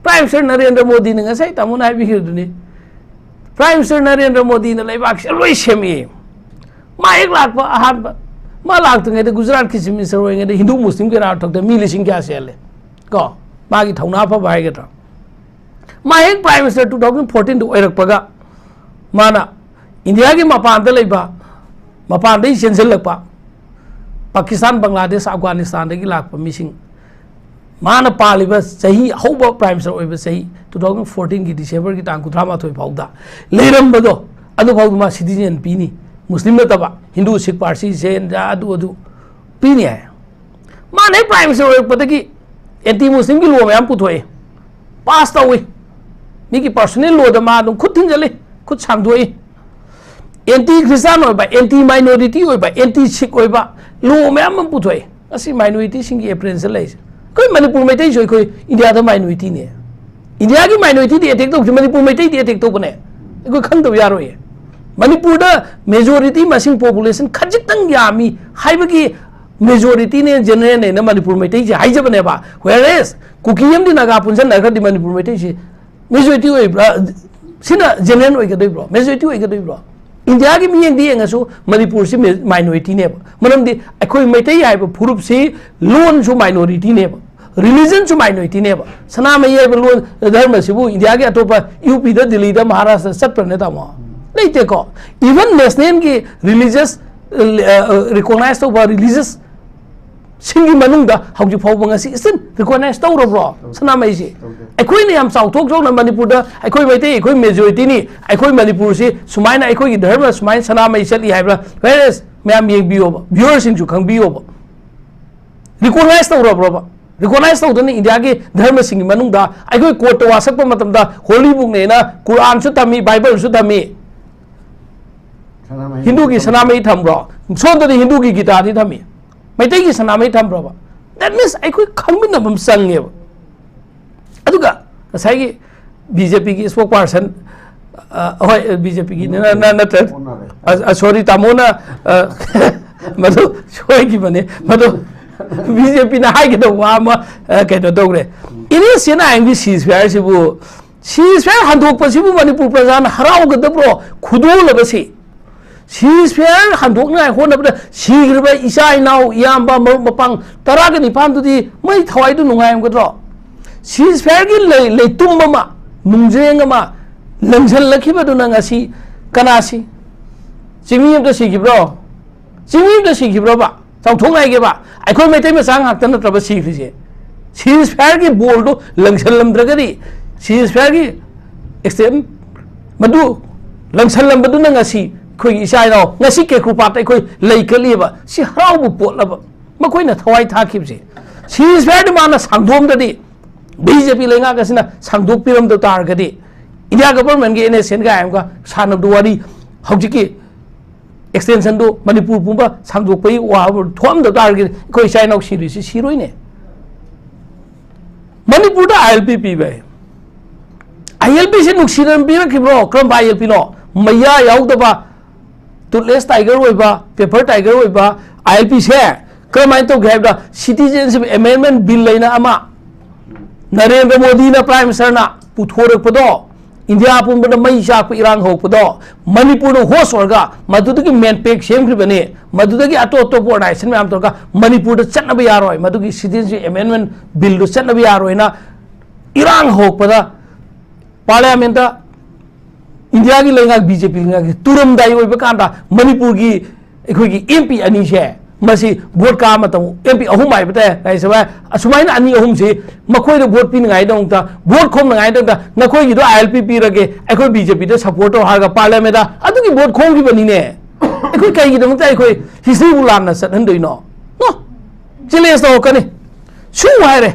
प्राइम मिनिस्टर नरेंद्र मोदी ने ngasai तामुना हाइबिहिरदुनि प्राइम मिनिस्टर नरेंद्र मोदी ने लेबाक से लोय सेमी मा एक लाख बा आहान मा लाख तंगे दे गुजरात की चीफ मिनिस्टर होएंगे दे हिंदू मुस्लिम के राव तक मी लिसिंग क्या सेले को मागी थौना फा बायगे त मा एक प्राइम मिनिस्टर 2014 दो ओरक पगा माना इंडिया की मपान द लेबा मपान दे सेंसल लपा पाकिस्तान बांग्लादेश अफगानिस्तान की लाख मिसिंग माना पालिब सही हौब प्राइम मिनिस्टर ओइब सही 2014 की डिसेंबर की तांग 13 फाउदा लेरमबदो अदु फाउमा सिटीजन पीनी मुस्लिम नतबा हिंदू सिख पार्टी से अदु पीनी है माने प्राइम मिनिस्टर ओइबदगी एंटी मुस्लिम की लो मैम पुथोए पास तौई मिकी पर्सनल लो द मा खुद थिंजले खुद सांगदोई एंटी क्रिस्टियन होइबा एंटी माइनॉरिटी होइबा एंटी सिख होइबा लो मैम पुथोए असि माइनॉरिटी सिंग की एप्रेंसल लाइस कोई मणिपुर में तई कोई इंडिया द माइनॉरिटी ने इंडिया की माइनॉरिटी दे अटैक तो मणिपुर में तई अटैक तो बने कोई खंग तो यारो है मणिपुर द मेजॉरिटी मसिंग पॉपुलेशन खजितंग यामी हाइबगी मेजॉरिटी ने जनरल ने मणिपुर में तई हाइजबने बा व्हेयरएस कुकीयम दि नागा पुंसन नगर दि मणिपुर में तई मेजॉरिटी होइब्रा सिना जनरल होइगदोइ ब्रो मेजॉरिटी होइगदोइ ब्रो इंडिया की मियंग दी एंगसु मणिपुर से माइनॉरिटी ने मनम दि अखोई मैतई हाइब फुरुप से लोन सु माइनॉरिटी ने रिलीजन चु माइनॉरिटी ने सना में ये लोन धर्म से वो इंडिया के अटोपा यूपी दा दिल्ली दा महाराष्ट्र चटपर ने तामो नहीं ते को इवन नेशनल की रिलीजियस रिकॉग्नाइज तो रिलीजियस सिंगी मनुंग दा हौजी फाव बंगासी इसन रिकॉग्नाइज तो रब्रो सना में से अखोई ने हम साउथ थोक जोन मणिपुर दा अखोई मैते अखोई मेजॉरिटी नि अखोई मणिपुर से सुमाइना अखोई की धर्म सुमाइन सना में चली हाइब्रा वेरेस मैम ये बियो व्यूअर्स इन खंग बियो रिकॉग्नाइज तो रब्रो रिकॉग्नाइज तो इंडिया के धर्म सिंगी मनुंग दा अखोई कोर्ट वासक मतम दा होली बुक ने ना कुरान सु तमी बाइबल सु तमी हिंदू की सनामई थम्ब्रो सोंद हिंदू की गीता दी थमी मैतई की सनामई थम्ब्रो दैट मीन्स अखोई खंगमिनबम संगे अदुगा साइगी बीजेपी की स्पोक पर्सन होय बीजेपी की न सॉरी तामोना मधु सोय की बने मधु बीजेपी ना हाई के तो वाम के तो दोगरे इने सेना आंगी सीजफायर सिबु सीजफायर हंदोक पसिबु मणिपुर प्रजा न हराउगदब्रो खुदोल बसी सीजफायर हंदोक ना होनबदा सीग्रबा इसा इनाउ यामबा मपंग तरा के निपान दुदी मै थवाई दु नुंगायमगद्रो सीजफायर की ले तुममा नुंजेंगमा लंझल लखिबदुना ngasi kanasi चिंगीम तो सीखिब्रो चिंगीम तो सीखिब्रो बा चाउथों नाइगे बा अखोई मेते में सांग हाक्तन नत्रब सीखरिजे सीजफायर की बोल दो लंघसलमद्रगदी सीजफायर की एक्सटेंड मधु लंघसलमबदुना ngasi खोई इसाइनो ngasi के कृपात अखोई लैकलिबा सि हराउबु पोलब मखोइना थवाई थाखिबजे सीजफायर माना सांगदोमददी बीजेपी लेंगा गसिना सांगदोक पिरम दो तारगदी इंडिया गवर्नमेंट के एनएसएन का आम का सानब दुआरी हौजी की एक्सटेंशन दो मणिपुर पुंबा सांगदोक पई वा थोम दो तारगे कोई चाइना सीरीसी सीरोई ने मणिपुर दा आईएलपी पीबे आईएलपी से नुक्सीरन पी रखिब्रो क्रम आईएलपी नो मैया याउदबा टुलेस टाइगर होइबा पेपर टाइगर होइबा आईएलपी से क्रम तो गैबदा सिटीजनशिप अमेंडमेंट बिल लेना अमा नरेंद्र मोदी ना प्राइम मिनिस्टर ना पुथोरपदो इंडिया पुंबद मई चाक इरांग होपदो मणिपुर होस्ट होगा मधुदगी मेन पेक सेमख्रिबने मधुदगी अतो अतो ऑर्गनाइजेशन में आम तौर का मणिपुर चटनब यारोय मधुगी सिटीजनशिप अमेंडमेंट बिल चटनब यारोयना इरांग होपदा पार्लियामेंट इंडिया की लेंगा बीजेपी लेंगा तुरमदाई होइबा कांदा मणिपुर की एखोगी एमपी अनी से मसी वोट का मतम एमपी अहुम आइ बते राइ सभा असुमाइन अनी अहुम से मखोइ वोट पी नगाइ दंता वोट खोम नगाइ दंता नखोइ गिदो आईएलपी पी रगे अखोइ बीजेपी दे सपोर्ट तो हागा पार्लियामेंट दा अदुगी वोट खोम की बनी ने अखोइ कई गिदो मत अखोइ हिस्ट्री बुलान सत हंदोइनो नो चिलेस तो कने सु हाइरे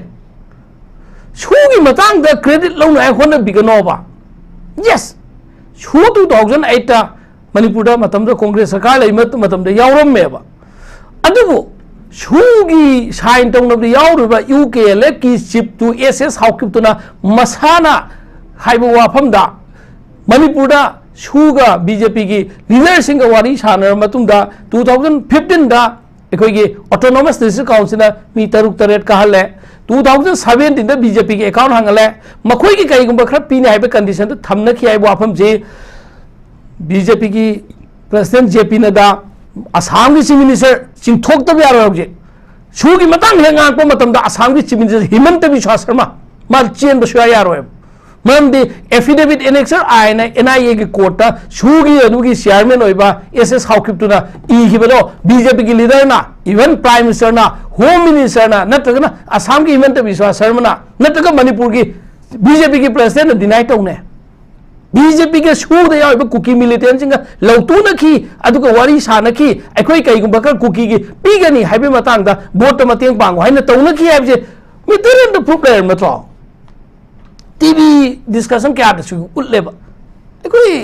सु की मतंग द क्रेडिट लौन आइ होन बिगनोबा यस सु 2008 ता मणिपुर दा मतम द कांग्रेस सरकार लइ मतम द यावरम मेबा अदुबो सुगी साइन तौनब यावरुबा यूकेएल की चिप टू एसएस हाउकिपतुना मसाना हाइबो वाफमदा मणिपुर दा सुगा बीजेपी की लीडर सिंह वारी सानर मतुंदा 2015 दा एकोइगे ऑटोनोमस डिस्ट्रिक्ट काउंसिल मी तरुक तरेट का हले 2017 दा बीजेपी के अकाउंट हंगले मखोइ की कईगुंबा खर पीने हाइबे कंडीशन तो थमनखि हाइबो वाफम जे बीजेपी की प्रेसिडेंट जेपी नड्डा असम की चीफ मिनिस्टर चिंथोक्तब यारोजे सुगी मतंग हेंगांप मतमदा असम की चीफ मिनिस्टर हिमंत बिश्वा शर्मा मा चेन बसुया यारोय मरमदि एफिडेविट एनेक्सर आइना एनआईए की कोर्ट सुगी अनुगी चेयरमैन होइबा एसएस हाउकिपतुना इहिबलो बीजेपी की लीडर ना इवन प्राइम मिनिस्टर ना होम मिनिस्टर ना नत्रगना असम की हिमंत बिश्वा शर्मा ना नत्रग मणिपुर की बीजेपी की प्रेसिडेंट डिनाई तौने बीजेपी के सूद याव कुकी मिलिटेंट सिंग लौतुनखी अदुग वारी सानखी अखोई कईगुंबा खर कुकी की पीगनी हाइबे मतंग दा वोट मतेंग पांगो हाइना तौनखी हाइबे मितरन द प्रूफ लेयर मतरो टीवी डिस्कशन क्या दसु उल्लेबा अखोई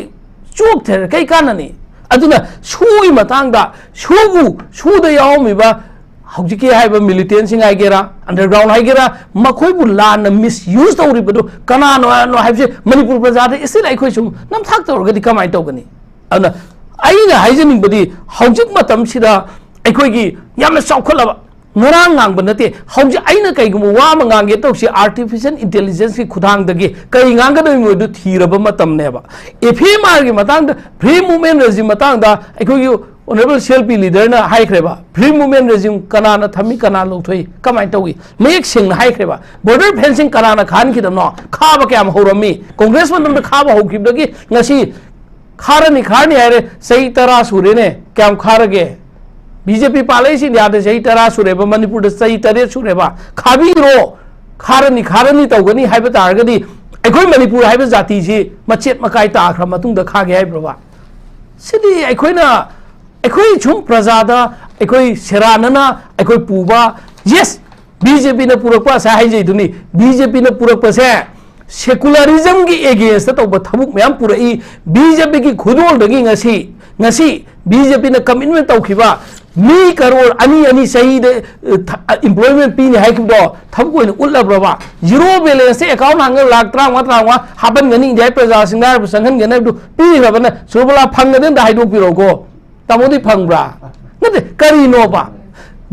चोक थे कई काननी अदुना सुई मतंग दा सुद यावमिबा हौजिकी हाइबा मिलिटेंट सिंग आइगेरा अंडरग्राउंड आइगेरा मखोइबु लान मिसयूज तौरिबदु कनानो नो हाइबसे मणिपुर प्रजादे इसिल आइखोइ सुम नमथाक तौरगदि कमाइ तौगनी अदुना आइना हाइजनिंगबदि हौजिक मतम सिदा आइखोइगी यामना चौखलबा ngorang ngang banate hauji aina kai gumu wa mangange tawsi artificial intelligence ki khudang dagi kai ngang ga doi du thiraba matam ne ba fmr gi matang da free movement regime matang da aikoi honourable CLP leader ना हाइक्रेबा free movement regime कनाना थमी कना लौथोई कमाय तौई मयेक Singh हाइक्रेबा border fencing कनाना खान की दमनो खाबा क्या होरमी कांग्रेस मन खाबा होखिबदगी ngasi खारनी खारनी है सही तरह सूर्य ने क्या खारगे बीजेपी पाले याद सही तरह सूरेब मनपुर सही तरह सूरेब खाबीरो खारनी खारनी तौगनी है तारगदी अखोई मनपुर है जाति से मचेत मकाई ताख्र मतुंग खागे है सिदी अखोइना अखोई छुम प्रजादा अखोई सेरानना अखोई पुबा यस बीजेपी ने पुरक्पा साइजेदुनी बीजेपी ने पुरक्पा से सेकुलरिज्म की एगेंस्ट तब थबुक मैम पुरई बीजेपी की खुदोलदगी ngasi ngasi बीजेपी ने कमिटमेंट तौखिबा मी करोड़ अनी अनी सही दे एम्प्लॉयमेंट पीने है कि दो थब कोई उल्लब्रबा जीरो बैलेंस से अकाउंट हांग लाख त्रांवा हाबन गनी जय प्रजा सिंगार संगन गने पी रबन सुबला फंगदन दाइदो पिरोको तमोदी फंगब्रा नते करी नोबा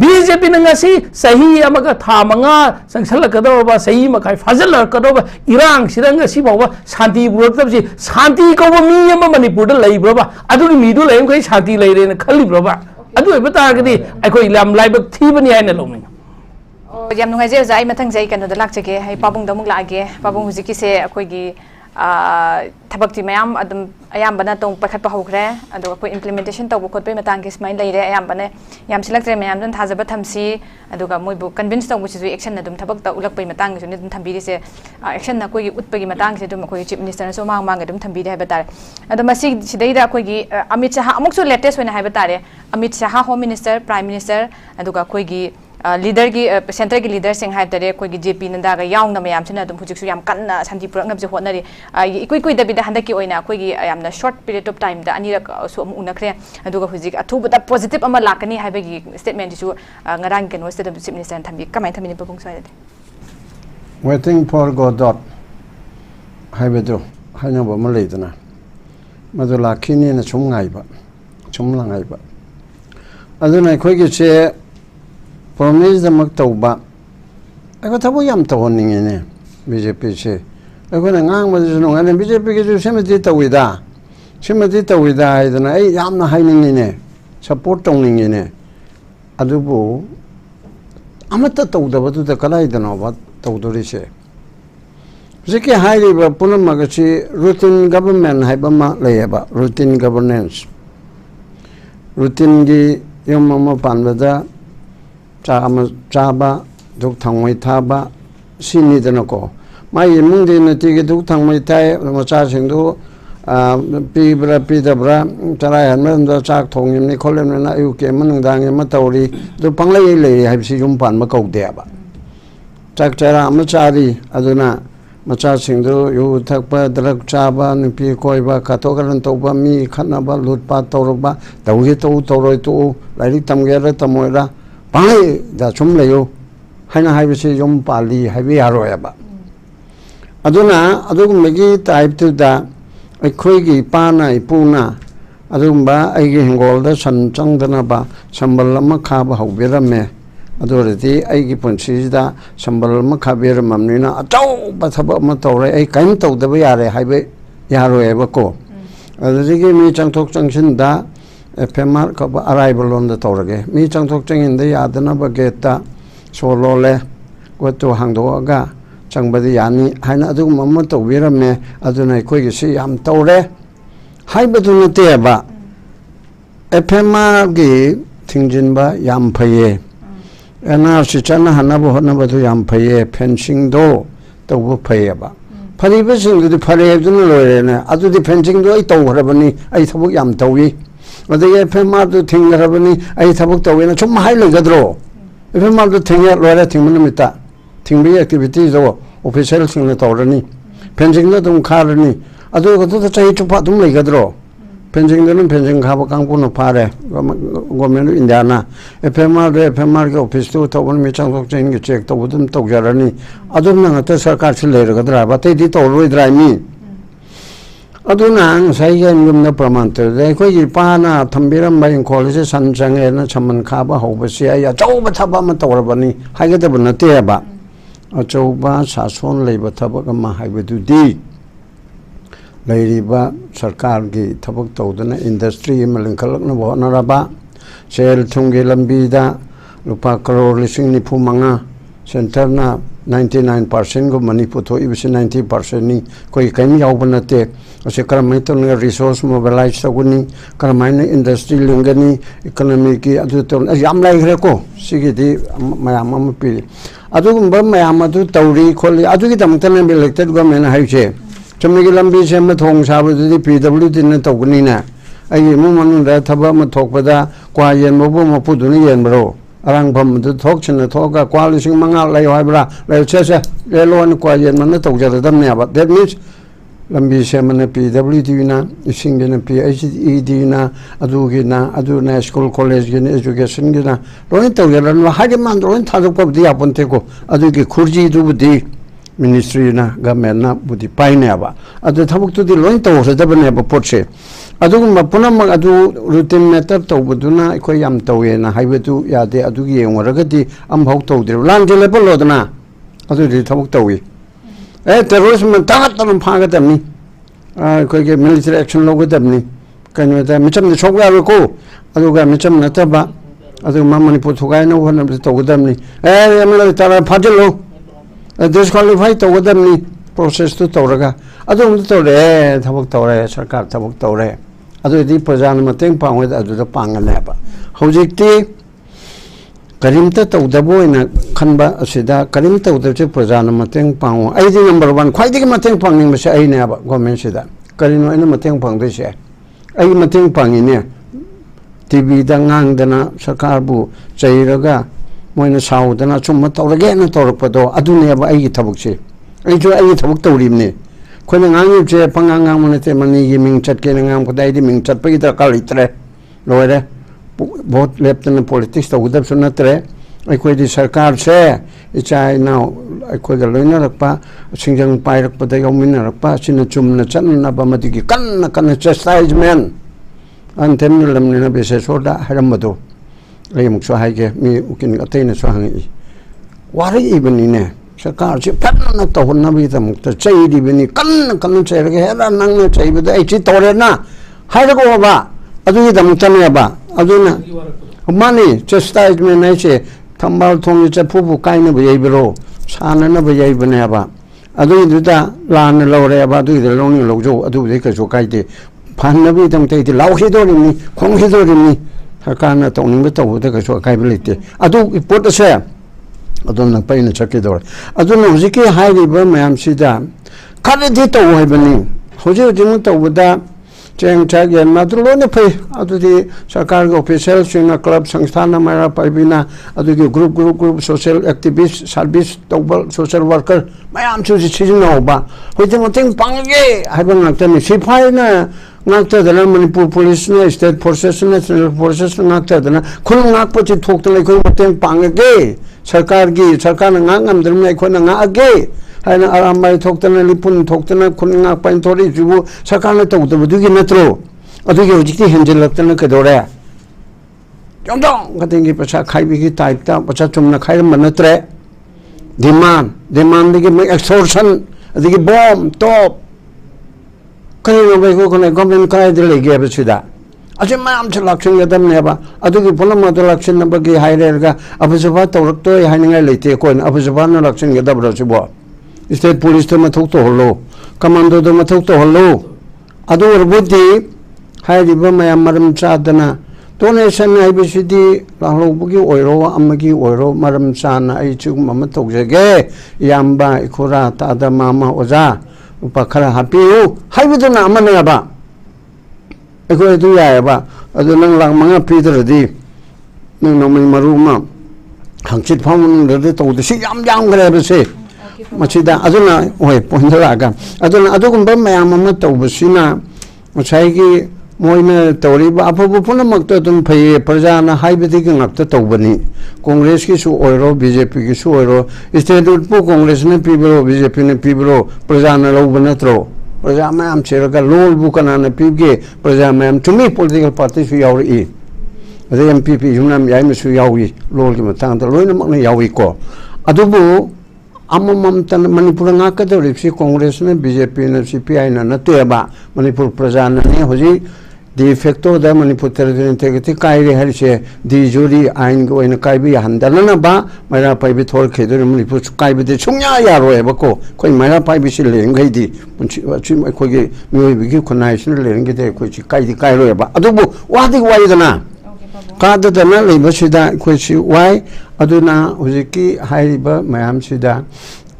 बीजेपी ने ngasi सही अमगा था मंगा संगसलकदोबा सही मखाई फाजलकदोबा इरांग सिरंग ngasi बाबा शांति बुरतबसी शांति को मी अम मणिपुर द लैब्रबा अदुनि मीदु लैम खै शांति लैरेन खलिब्रबा अदु बतारगदी अखोई लाम लाइबक थीबनी हाइना लोंनि याम नुंगाइजे जाई मथंग जाई कनो द लाक्चगे हाई पाबुंग दमुक लागे पाबुंग हुजिकी से अखोईगी थबक्ति मैम अदम अयामबना तों पखत हौखरे अदो अखोई इम्प्लीमेंटेशन तौब खोतपे मतंग के स्माइन लैरे अयामबने याम सिलक्ट्रे मैम जन थाजब थमसी अदुगा मोइबु कन्विंस तौब सिजु एक्शन अदुम थबक ता उलकपै मतंग जु ने थंबीरि से एक्शन ना कोई उत्पगी मतंग से दुम अखोई चीफ मिनिस्टर सो मांग मांग अदुम थंबीरि है बतारे अदो मसी सिदैदा अखोईगी अमित शाह अमुक सो लेटेस्ट होना है बतारे Amit Shah home minister prime minister अदुगा अखोईगी लीडर की सेंटर की लीडर सिंह है तरे कोई जेपी नंदागा याउंग मैम से अदुम हुजिकसु याम कन्ना शांति पुरकनबसे होटनरी इकुई कुई दबिदा हंदकी ओइना कोई यामना शॉर्ट पीरियड ऑफ टाइम दा अनिरक सो उनखरे अदुगा हुजिक अथुबदा पॉजिटिव अमा लाकनी हाइबगी statement दिसु ngarang keno state chief minister thambi kamai thamini babung soide waiting for godot haibedo haina ba ma leidana madu lakini na chum ngai ba chum langai ba aduna khoi gi che promise da mak tauba ai thabu yam tawning ne bjp che ai na ngang ma ju nong ne bjp ge ju semati tawida ai dana ai yam na haining ne support tawning ne adubu amata tawdabadu da kalai dana ba tawdori se jike hairi ba punam magachi routine government haiba ma leyaba routine governance routine gi yomma panbada chaba duk thangmai thaba sini dana ko mai mung de nati ge duk thangmai thai ma cha sing du pi dabra chara han ma da chak thong yim ni kholem na yu ke man dang ma tawri du panglai le hai si yum pan ma kau de ba chak chara ma chari aduna macha sing du yu thak pa drak cha ba ni pi koi ba ka to kan to ba mi khana ba lut pa to ro ba tau ge to roi to lai ri tam ge ra tamoi ra pai da chum le yo haina hai si yum pa li hai bi ya ro ya ba aduna adu me gi type tu da khoi gi pa na pu na adum ba ai gi hingol da san chang da na ba sambal ma kha ba hau be ra me adorati ai gi punchi da sambal ma kha be ra mam ni na atau ba thaba ma to re ai kaim to da ba ya re hai be ya ro e ba ko adori gi mi chang thok chang sin da FMR ka ba arrival on da to re mi chang thok chang in da ya da na ba ge ta so lo le ko to hang do ga chang ba di yani hai na adu ma to be ra me aduna khoi gi si am to re hai ba du na te ba FMR gi thingjin ba yam phaye ana si chana hana bo hana ba tu yam phaye fencing do to bo phaye ba phari ba sing du phare du no lo re na adu di fencing do ai to hra bani ai thabuk yam to wi adu ye FMR du thing hra bani ai thabuk to wi na chum hai lo gadro FMR du thing lo ra thing mun mita thing bi activity do official sing to rani fencing do dum kha rani adu ko to chai chupa dum lai gadro fencing do fencing kha ba kang pu no phare government India na FMR ke office to to mi chang thok chen ge check to dum to jarani adum na ta sarkar se le ra gadra ba te di to roi drai mi aduna sai ge yum na praman te de ko yi pa na thambiram ba in college san chang e na chaman kha ba ho ba se ya chau ba thaba ma to ra ba ni hai ge ta ba na te ba a chau ba sa son le ba thaba ka ma hai ba du di leiriba sarkar gi thabak tawdana industry malinkalakna bonaraba sel thungi lambida lupa crore lising ni phumanga center na 99% go mani putho ibisi 90% ni koi kaim yaubanate ase karamai to resource mobilize taguni karamai industry lingani economy ki adu to yam lai gre ko sigi di mayam am pi adu ba mayam adu tawri kholi adu ki tamtana elected government haiche chumni ki lambi se ma thong sabu di PWD na tawuni na ai mu manu da thaba ma thokpada kwa yen mobo ma puduni yen bro arang bam du thok chna thoka quality manga lai hoi bra lai che le lon kwa yen man to jar dam ne ba that means lambi se man PWD na singena PhD na adu gi na adu na school college gi education gi na lon to jar na ha ge man lon tha ko di apon te ko adu gi khurji du di ministry na government na budi pai ne ba adu thabuk tu di lon to se da ne ba potse adugumba punamag adu routine matter tawbaduna ikoi yam tawe na haibatu yade adugi yengwaragati amhok tawdir lange level lodna adu di thabuk tawi terrorism tagat phagadamni ikoi ge military action logadamni kanu da micham de chogya ko aduga micham nataba adu mamani pothugai na hona tawgadamni yamla tara phajalo disqualify tawgadamni process to tawraga adu tawre thabuk tawre sarkar thabuk tawre adu di prajan mateng pangwe adu da pangane ba hojikti karimta tawdabo ina khanba asida karimta tawdche prajan mateng pangwa ai di number 1 khwai di mateng pangning ma se ai ne ba government sida karino ina mateng pangde se ai mateng pangine tv da ngang dana sarkar bu chairaga moina saudana chumma tawrage na tawrpado adu ne ba ai thabuk se ai jo ai thabuk tawrimne khoina ngang je pangang mun te mani gi ming chat ke ngam kodai di ming chat pagi ta kali tre loire bot leptan politics ta udap sunna tre ai khoi di sarkar se ichai now ai khoi ga loina rakpa singjang pai rakpa da yomin rakpa sin chumna chan na ba mati gi kan chastisement an tem lam ne na be se soda haram do ai muk so hai ge mi ukin atain so hangi wari ibni ne sarkar se panna to honna bi ta mukta chai di bini kan chai ge hera nang ne chai bida ai chi tore na hai ko ba adu gi dam tan ba adu na mani chastisement ai che thambal thong che phu kai na bi bro sana na bi bne ba adu du da lan lo re ba du de long ni lo jo adu de ka so kai de phan na bi dam te di lau hi do ni khong hi do ni sarkar na tong ni to de ka so kai bi te adu pot se adon paina chakidor adon hojiki hairiba mayam sida khadidi to hoibani hoji jimu to buda cheng chage madrulo ne phai adudi sarkar go official singa club sangsthana mara paibina adugi group social activist service tobal social worker mayam chu chijino ba hoji moteng pangge haiban ngakta sifai na ngakta dana manipur police na state forces national forces ngakta dana khul ngakpo chi thokta lai khul moteng pangge sarkar na ngam drum ko na ngage haina aram mai thoktana lipun thoktana khun ngak pain thori jubu sarkar na to du gi natro adu gi hojiki henjel laktana ka dore jongdong katingi pacha khaibi gi type ta pacha chumna khairam manatre demand gi extortion adigi bomb top kani no be ko ne government kai de le ge bachida aje mayam chalakshin yadam ne ba adugi polam ma lakshin number gi higher ga abujaba tawrak to haninga leite ko abujaba no lakshin yadab ro chibo state police to mathuk to hollo commando to mathuk to hollo adu urbudi hairiba mayam maram chadana donation ai bisidi lahlo bugi oiro amagi oiro maram chana ai chu mama tokjege yamba ikura ta da mama oja upakhara hapiu haibiduna amana ba eko tu ya ba adu nang lang manga pidredi nang no maru ma hangchit phang de to de si yam gre ba se machida aduna oi pondra ga aduna adugum ba mayam ma to busina machai gi moina tawri ba apu puna makta tum phai prajana haibedi gi ngakta tawbani congress ki su oiro bjp ki su oiro state pu congress ne pibro bjp ne pibro prajana lo banatro praja mayam cheraga lol bu kana na pibge praja mayam tumi political party su yawi ade mpp junam yai me su yawi lol ki matang da loina mak ne yawi ko adubu अमममतन मणिपुर नाकदौरिबसी कांग्रेस ने BJP ने CPI ने नतेबा मणिपुर प्रजा ने होजी de facto दा Manipur territorial integrity कायरे हरिसे दी जुरी आइन को इन कायबी हंदलना बा मैरा पाइबी थोर खेदो मणिपुर कायबी दे सुन्या यारोय बको कोई मैरा पाइबी से लेंगै दी मुंची कोई मियोबिगी खुनाइसन लेंगे दे कोई कायदी कायरोय बा अदुबु वादी वाइदना काददना लेबसिदा कोई सी वाई अदुना हुजिकी हाइबा मयाम सिदा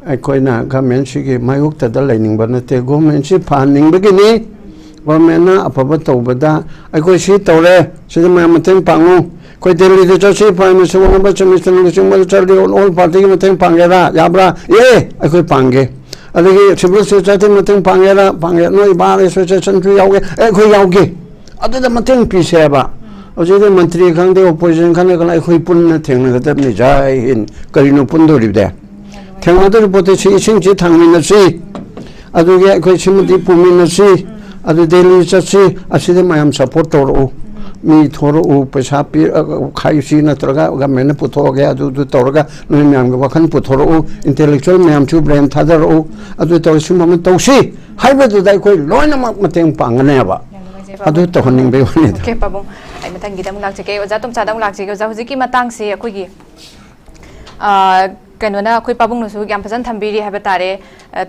अखोइना गवर्नमेंट सिगे मायुक्तदा लेनिंग बनते गवर्नमेंट सि फानिंग बगिनी गवर्नमेंट अफब तौबदा अखोइ सि तौरे सिदा मयाम मतeng पांगु कोई दिल्ली दे चसी प्राइम मिनिस्टर वंगबा चमिस्टर लुसिंग मल चलदे ऑल पार्टी के मतeng पांगेरा याब्रा ये अखोइ पांगे अदगी सिविल सोसाइटी मतeng पांगेरा पांगे नोइ बार एसोसिएशन सु याउगे अखोइ याउगे अदुदा मतeng पिसेबा अजय मंत्री खांदे ओपोजिशन खाने कला अखोइ पुन्न थेंगनगदबनि जाय हिन करिनो पुंदोरिबदे थेंगनदर पोते सिंग छि थांमिनसि अदुगे अखोइ सिमदि पुमिनसि अदु दिल्ली चसि असिदे मयाम सपोर्ट तोरो मी थोरो पैसा पि खाइसि नत्रगा गवर्नमेंट पुथोगे अदु तोरगा नो मयाम ग वखन पुथोरो इंटेलेक्चुअल मयाम छु ब्रेन थादरो अदु तोसि मम तौसि हाइबदु दाइ कोइ लोइनमक मतeng पांगनेबा अदु तहनिंग बे होने ओके पाबुं आई मतंगी दम लाक्चके ओजा तुम चादम लाक्चके ओजा हुजिकी मतंग से अखोगी कनोना अखोई पाबुं नसु याम फजन थंबीरी हाबे तारे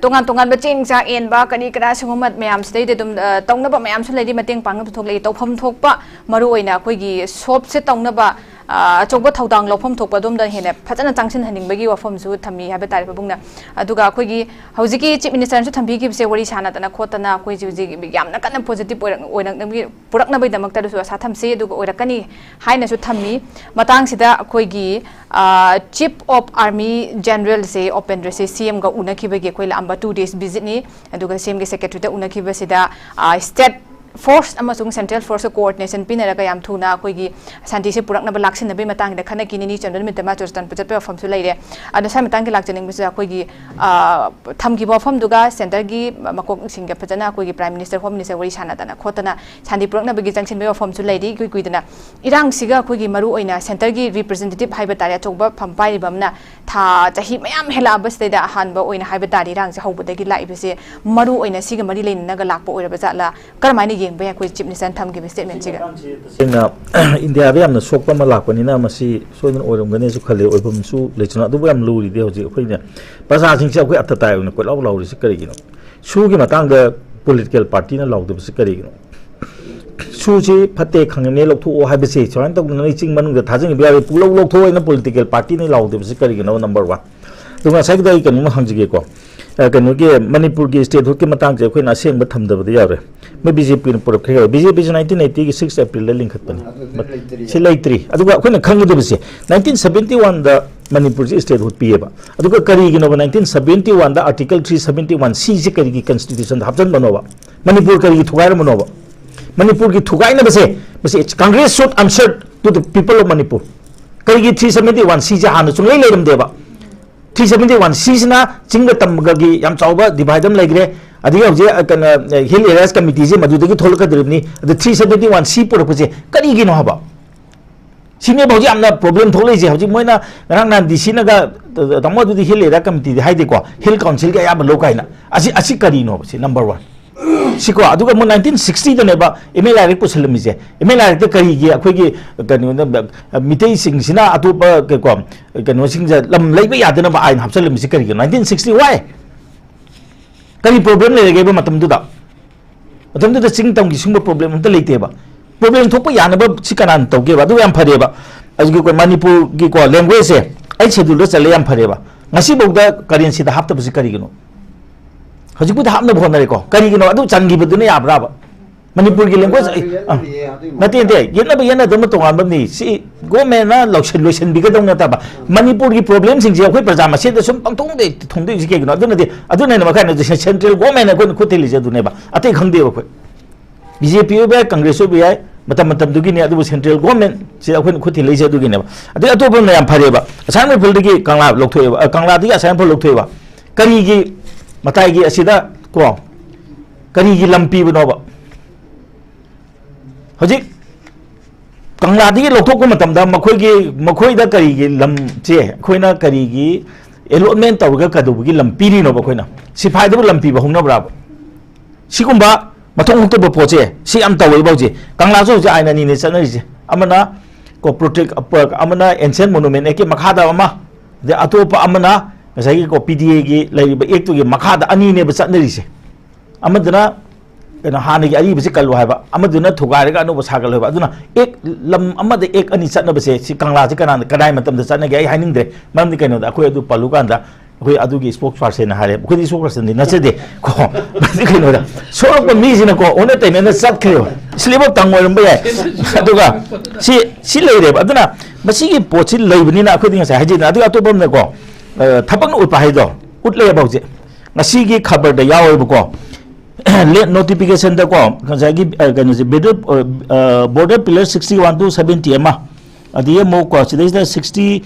तोंगान तोंगान बचिंग चा एनबा कनी करा सुमत मयाम सदै दे दुम तौनबा मयाम सु लेदि मतeng पांग पुथोक ले तौफम थोकपा मरु ओइना अखोगी शॉप से तौनबा अचौब थौदांग लौफम थोकपदोम द हेने फजन चांगसिन हनिंगबगी वफम सु थमी हाबे तारे पाबुंगना अदुगा अखोगी हौजिकी चीफ मिनिस्टर सु थंबी गिबसे वरी सानातना खोतना अखोई जुजी यामना कन पॉजिटिव ओइनगनबी पुरकनबई दमकता दुसु आसा थमसे दुगा ओइरकनी हाइना सु थमी मतांग सिदा अखोगी चीफ ऑफ आर्मी जनरल से ओपेंद्र से सीएम गा उनखिबगे अखोई लांबा 2 days विजिट नि अदुगा सीएम के सेक्रेटरी ता उनखिबसिदा स्टेट फोर्स अमसुंग सेंट्रल फोर्स कोऑर्डिनेशन पिनरगा याम थुना अखोगी शांति से पुरकनब लाक्सिनबे मतंग द खना किनि चंद्रन मितमा चोरतन पुचत फम सु लेरे अदु साइ मतंग के लाक्चनिंग बिस अखोगी थमगी बफम दुगा सेंटर की मकोक सिंग फजना अखोगी प्राइम मिनिस्टर होम मिनिस्टर वरी सानादना खोतना शांति पुरकनबगी जंक्शन बे फम सु लेरी कुइ कुइदना इरांग सिगा अखोगी मरु ओइना सेंटर की रिप्रेजेंटेटिव हाइबे तारे चौबा फम पाइबमना था चाही मयाम हेला बसतेदा हानबा ओइना हाइबे तारी रांग से हौबदगी लाइबसे मरु ओइना सिगा मरि लेनगा लाकपो ओइरबा जाला करमाइने येंबे अखोई चीफ मिनिस्टर थमगी स्टेटमेंट सिगा सिंगा इंडिया दे हमना सोकपा मा लाकपनिना मसी सोइन ओरमगने सु खले ओइबम सु लेचना अदुबो याम लूरी दे होजि अखोइने प्रजा सिंग से अखोइ अत्ता तायउन को लाउ लाउरि से करिगिनो सु की मतंग द पॉलिटिकल पार्टी ना लाउदब से करिगिनो सु जी फते खंगने लौथो हाइबसे सोइन तक चिंग मनुंग थाजिंग बियारे पुलौ लौथो इन पॉलिटिकल पार्टी ने लाउदब से करिगिनो नंबर 1 दुगा साइद कनु हंजिगे को कनु के मणिपुर की स्टेट के मतंग जे अखोइना सेंग थमदबदे यारे मैं बीजेपी ने पुरख खे बीजेपी 1980 की 6 अप्रैल लिंखत पनी से लेत्री अदुगा अखोइना खंगदबसे 1971 दा मणिपुर जी स्टेट हुड पिएबा अदुगा करिगिनो 1971 दा आर्टिकल 371 सी जे करिगी कॉन्स्टिट्यूशन हबजन बनोबा मणिपुर करिगी थुगायर मनोबा मणिपुर की थुगाइना बसे Congress should answer to the people of Manipur करिगी 371 सी जे हान सुंगले लेरम देबा 371 सी सिना चिंग तमगगी याम चावबा डिवाइडम लेग्रे अदि हजे कन हिल एरियाज कमिटी जे मदुदगी थोलकदरबनी द 371 सी पुरपजे करिगिनो हबा सिने भौजी आमना प्रॉब्लम थोलै जे हजे मोइना रंग ना डीसी नगा तमो दुदि हिल एरिया कमिटी दे हाइदे को हिल काउंसिल के याब लोकाइना असी करिनो से नंबर 1 सिको अदुगा 1960 दनेबा एमएल आरक पुसलमी जे एमएल आरक ते करिगी अखोगी कनो मितै सिंग सिना अतोप को कनो सिंग जे लम लैबा यादना बा आइन हबसलमी से करिगी 1960 वाई करी प्रॉब्लम लेगे मतमदुदा चिंग तम की सुंग प्रॉब्लम अंत लेतेबा प्रॉब्लम थोप यानबा सिकनान तौगेबा अदु याम फरेबा अजगी को मणिपुर की को लैंग्वेज से आई शेड्यूल चले याम फरेबा ngasi bogda currency da hapta bisi karigino hajikbu da hapna bhonare ko karigino adu changi budune yabraba manipur ki language nate de yena dum to ngam ni si government na location bi ka dong na ta ba manipur ki problem sing je khoi praja ma se da sum pangtong de thong de ji ke no adu na ma kha na central government na ko khoteli je du ne ba ate khangde ba khoi BJP ba Congress bi ai matam dugi ne adu central government se akhoi khoti lei je dugi ne ba adu atop na yam phare ba asan me phil gi kangla lokthoi ba kangla di asan phil lokthoi ba kari gi matai gi asida ko kari gi lampi bno ba hoji kangla di lokthok ko matam da makhoi da kari gi lam che khoi na kari gi allotment tawga kadugi lampiri no bakoina sifai do lampi ba hongna bra sigumba mathong hokte bo poche si am tawai bauje kangla so je aina ni ne chanari je amana ko protect amana ancient monument eke makhada ama de atopa amana ngasai ko PDA gi laiba ek tu gi makhada ani ne ba chanari se amadana kana hani gi ari bisi kalu haiba amaduna thugai ga no ba sagal haiba aduna ek lam amade ek ani chatna base si kangla si kana kadai matam da chatna gi ai haining de mam di kaino da khoi adu palu kan da khoi adu gi spokesperson hare khoi di spokesperson ni nache de ko di kaino da so ko mi sina ko one te ne na chat khre slip tang ngoi rum ba yai aduga si lei de aduna masi gi pochi lei bani na khoi di ngasai haji na adu atopam ne ko thabak no upa hai do utle ba je ngasi gi khabar da yawo ba ko late notification da ko kanjagi kan je border pillar 61 to 70 ama adi mo ko sidai 65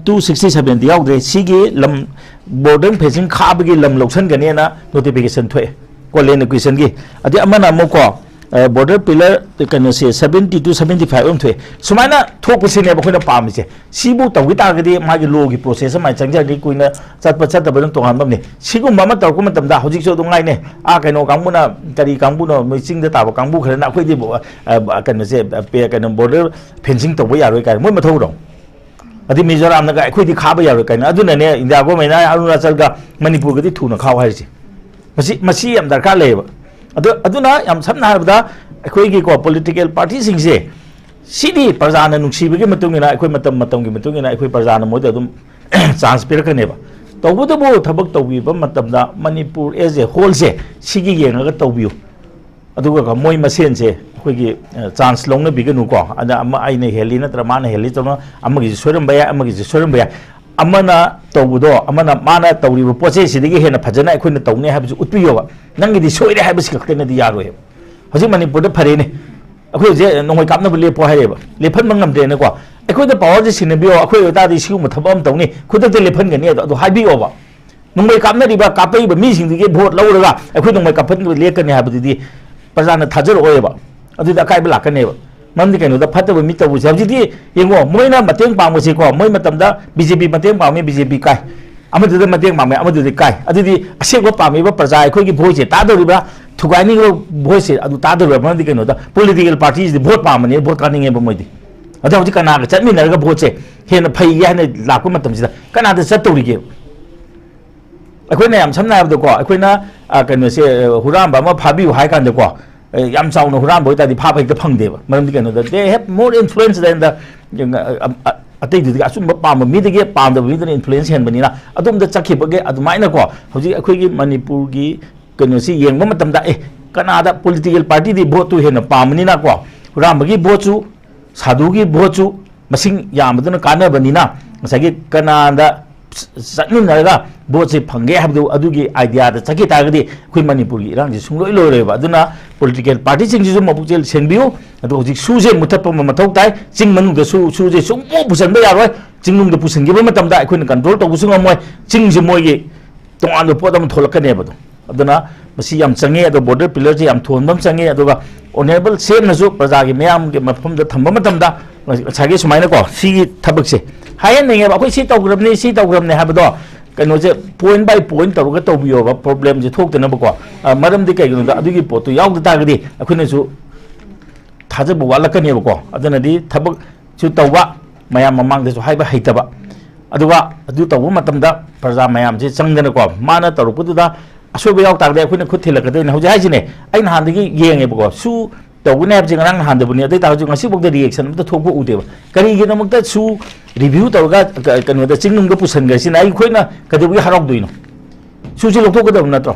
to 67 yaw de sigi lam border facing khab gi lam loksan gane na notification thoe ko lane question gi adi amana mo ko border pillar kan se 70 to 75 thoe sumaina thok pusine ba khoina pam se sibu tawgi ta gadi ma gi lo gi process ma changja di kuina chat ba dong tongan bam ne sigu mama taw ko matam da hojik so dong ngai ne a kaino kangmuna kari kangbuno maching da ta ba kangbu khare na khoi di bo kan se pe kan border fencing to ba ya roi kai moi ma thau dong adi mizoram na ga khoi di kha ba ya roi kai na aduna ne india go mai na arunachal ga manipur ga di thuna khaw hai ji masi am darkar le ba aduna yam samna habda akhoi gi ko political party sing se sidi prajana nungsi bagi matungina akhoi matam gi matungina akhoi prajana mo da dum chance pir ka ne ba tawbu bo thabak tawbi ba matam da manipur as a whole se sigi yeng ga tawbiu aduga ka moi masen se akhoi gi chance long na biganu ko ada amma ai ne heli na tra mana heli tawna amma gi soram ba ya amma gi soram ba ya amana tawbudo amana mana tawriba poche sidigi hena phajana akhoi tawne habju utpiyo ba nangi di soire habis ka khena di yaro he hoji manipur da phare ne akhoi je nongoi kapna bele po hai ba lephan mangam de ne ko akhoi da power je sinebio akhoi da di siu muthabam tawni khudak de lephan gani ado haibi oba nongoi kapna ri ba kapai ba mi sing di ge vote lauraga akhoi nongoi kaphan le kan habdi di prajana thajaro oi ba adu da kai bla kan ne ba mam di kaino da phataba mi tabu sabji di yengo moina mateng pang se ko moi matam da BJP mateng pang me BJP kai amadu da mateng pang me amadu di kai adu di ase ko pang me ba praja akhoi gi voice ta do ri ba thugai ni go voice adu ta do ri mam di kaino da political parties di vote pang mane vote kaning e ba moi di adu hauji kana ga chatmi na ga vote se hena phai ya ne lakku matam sida kana da chat to ri ge akhoi na yam samna ba do ko akhoi na kaino se huram ba ma phabi hai kan de ko yam saw no huram boy ta di pha phai ta phang de ba maram di kaino da they have more influence than the atei di asum pam mi de ge pam da mi de influence hen bani na adum da chakhi ba ge adumai na ko hoji akhoi gi manipur gi kaino si yeng ba matam da kana da political party di vote tu hen pam ni na ko huram gi vote chu sadhu gi vote chu masing yam da na kana bani na sagi kana da satnin na vote se phange habdu adugi idea da chaki ta gadi khoi manipur gi rang ji sungloi loi ba aduna political party sing ji mu bukjel senbiu adu hoji su je mutapa ma thok tai sing manu da su je sung bu pusan ba ya roi jingnung da pusan gi ba matam da khoi control to busung amoi sing ji moi gi tong an do podam tholak ka ne ba do aduna masi yam change adu border pillar ji yam thon bam change adu ga honorable sem na ju praja gi mayam gi mafam da thamba matam da chagi sumai na ko si thabak se hayan ne ba khoi si tawgram ne ha ba do kaino je point by point to ga tawbiyo ba problem je thok tena ba ko maram di kai da adugi potu yaw da ga di akhune su thaja bu wala ka ne ba ko adana di thabak chu tawba mayam mamang de su haiba haitaba aduga adu tawbu matam da praja mayam je changdana ko mana tarupu da asobe yaw ta de akhune khut thilaka de hauja hai jine aina han digi yenge ba ko su tawne ab jing rang han de buni adai ta ju ngasi bok de reaction da thok bu ude ba kari gi namak ta su review tawga kanu da chingnung da pusan ga sin ai khoina kadu gi harok duino su ji lokto ga na to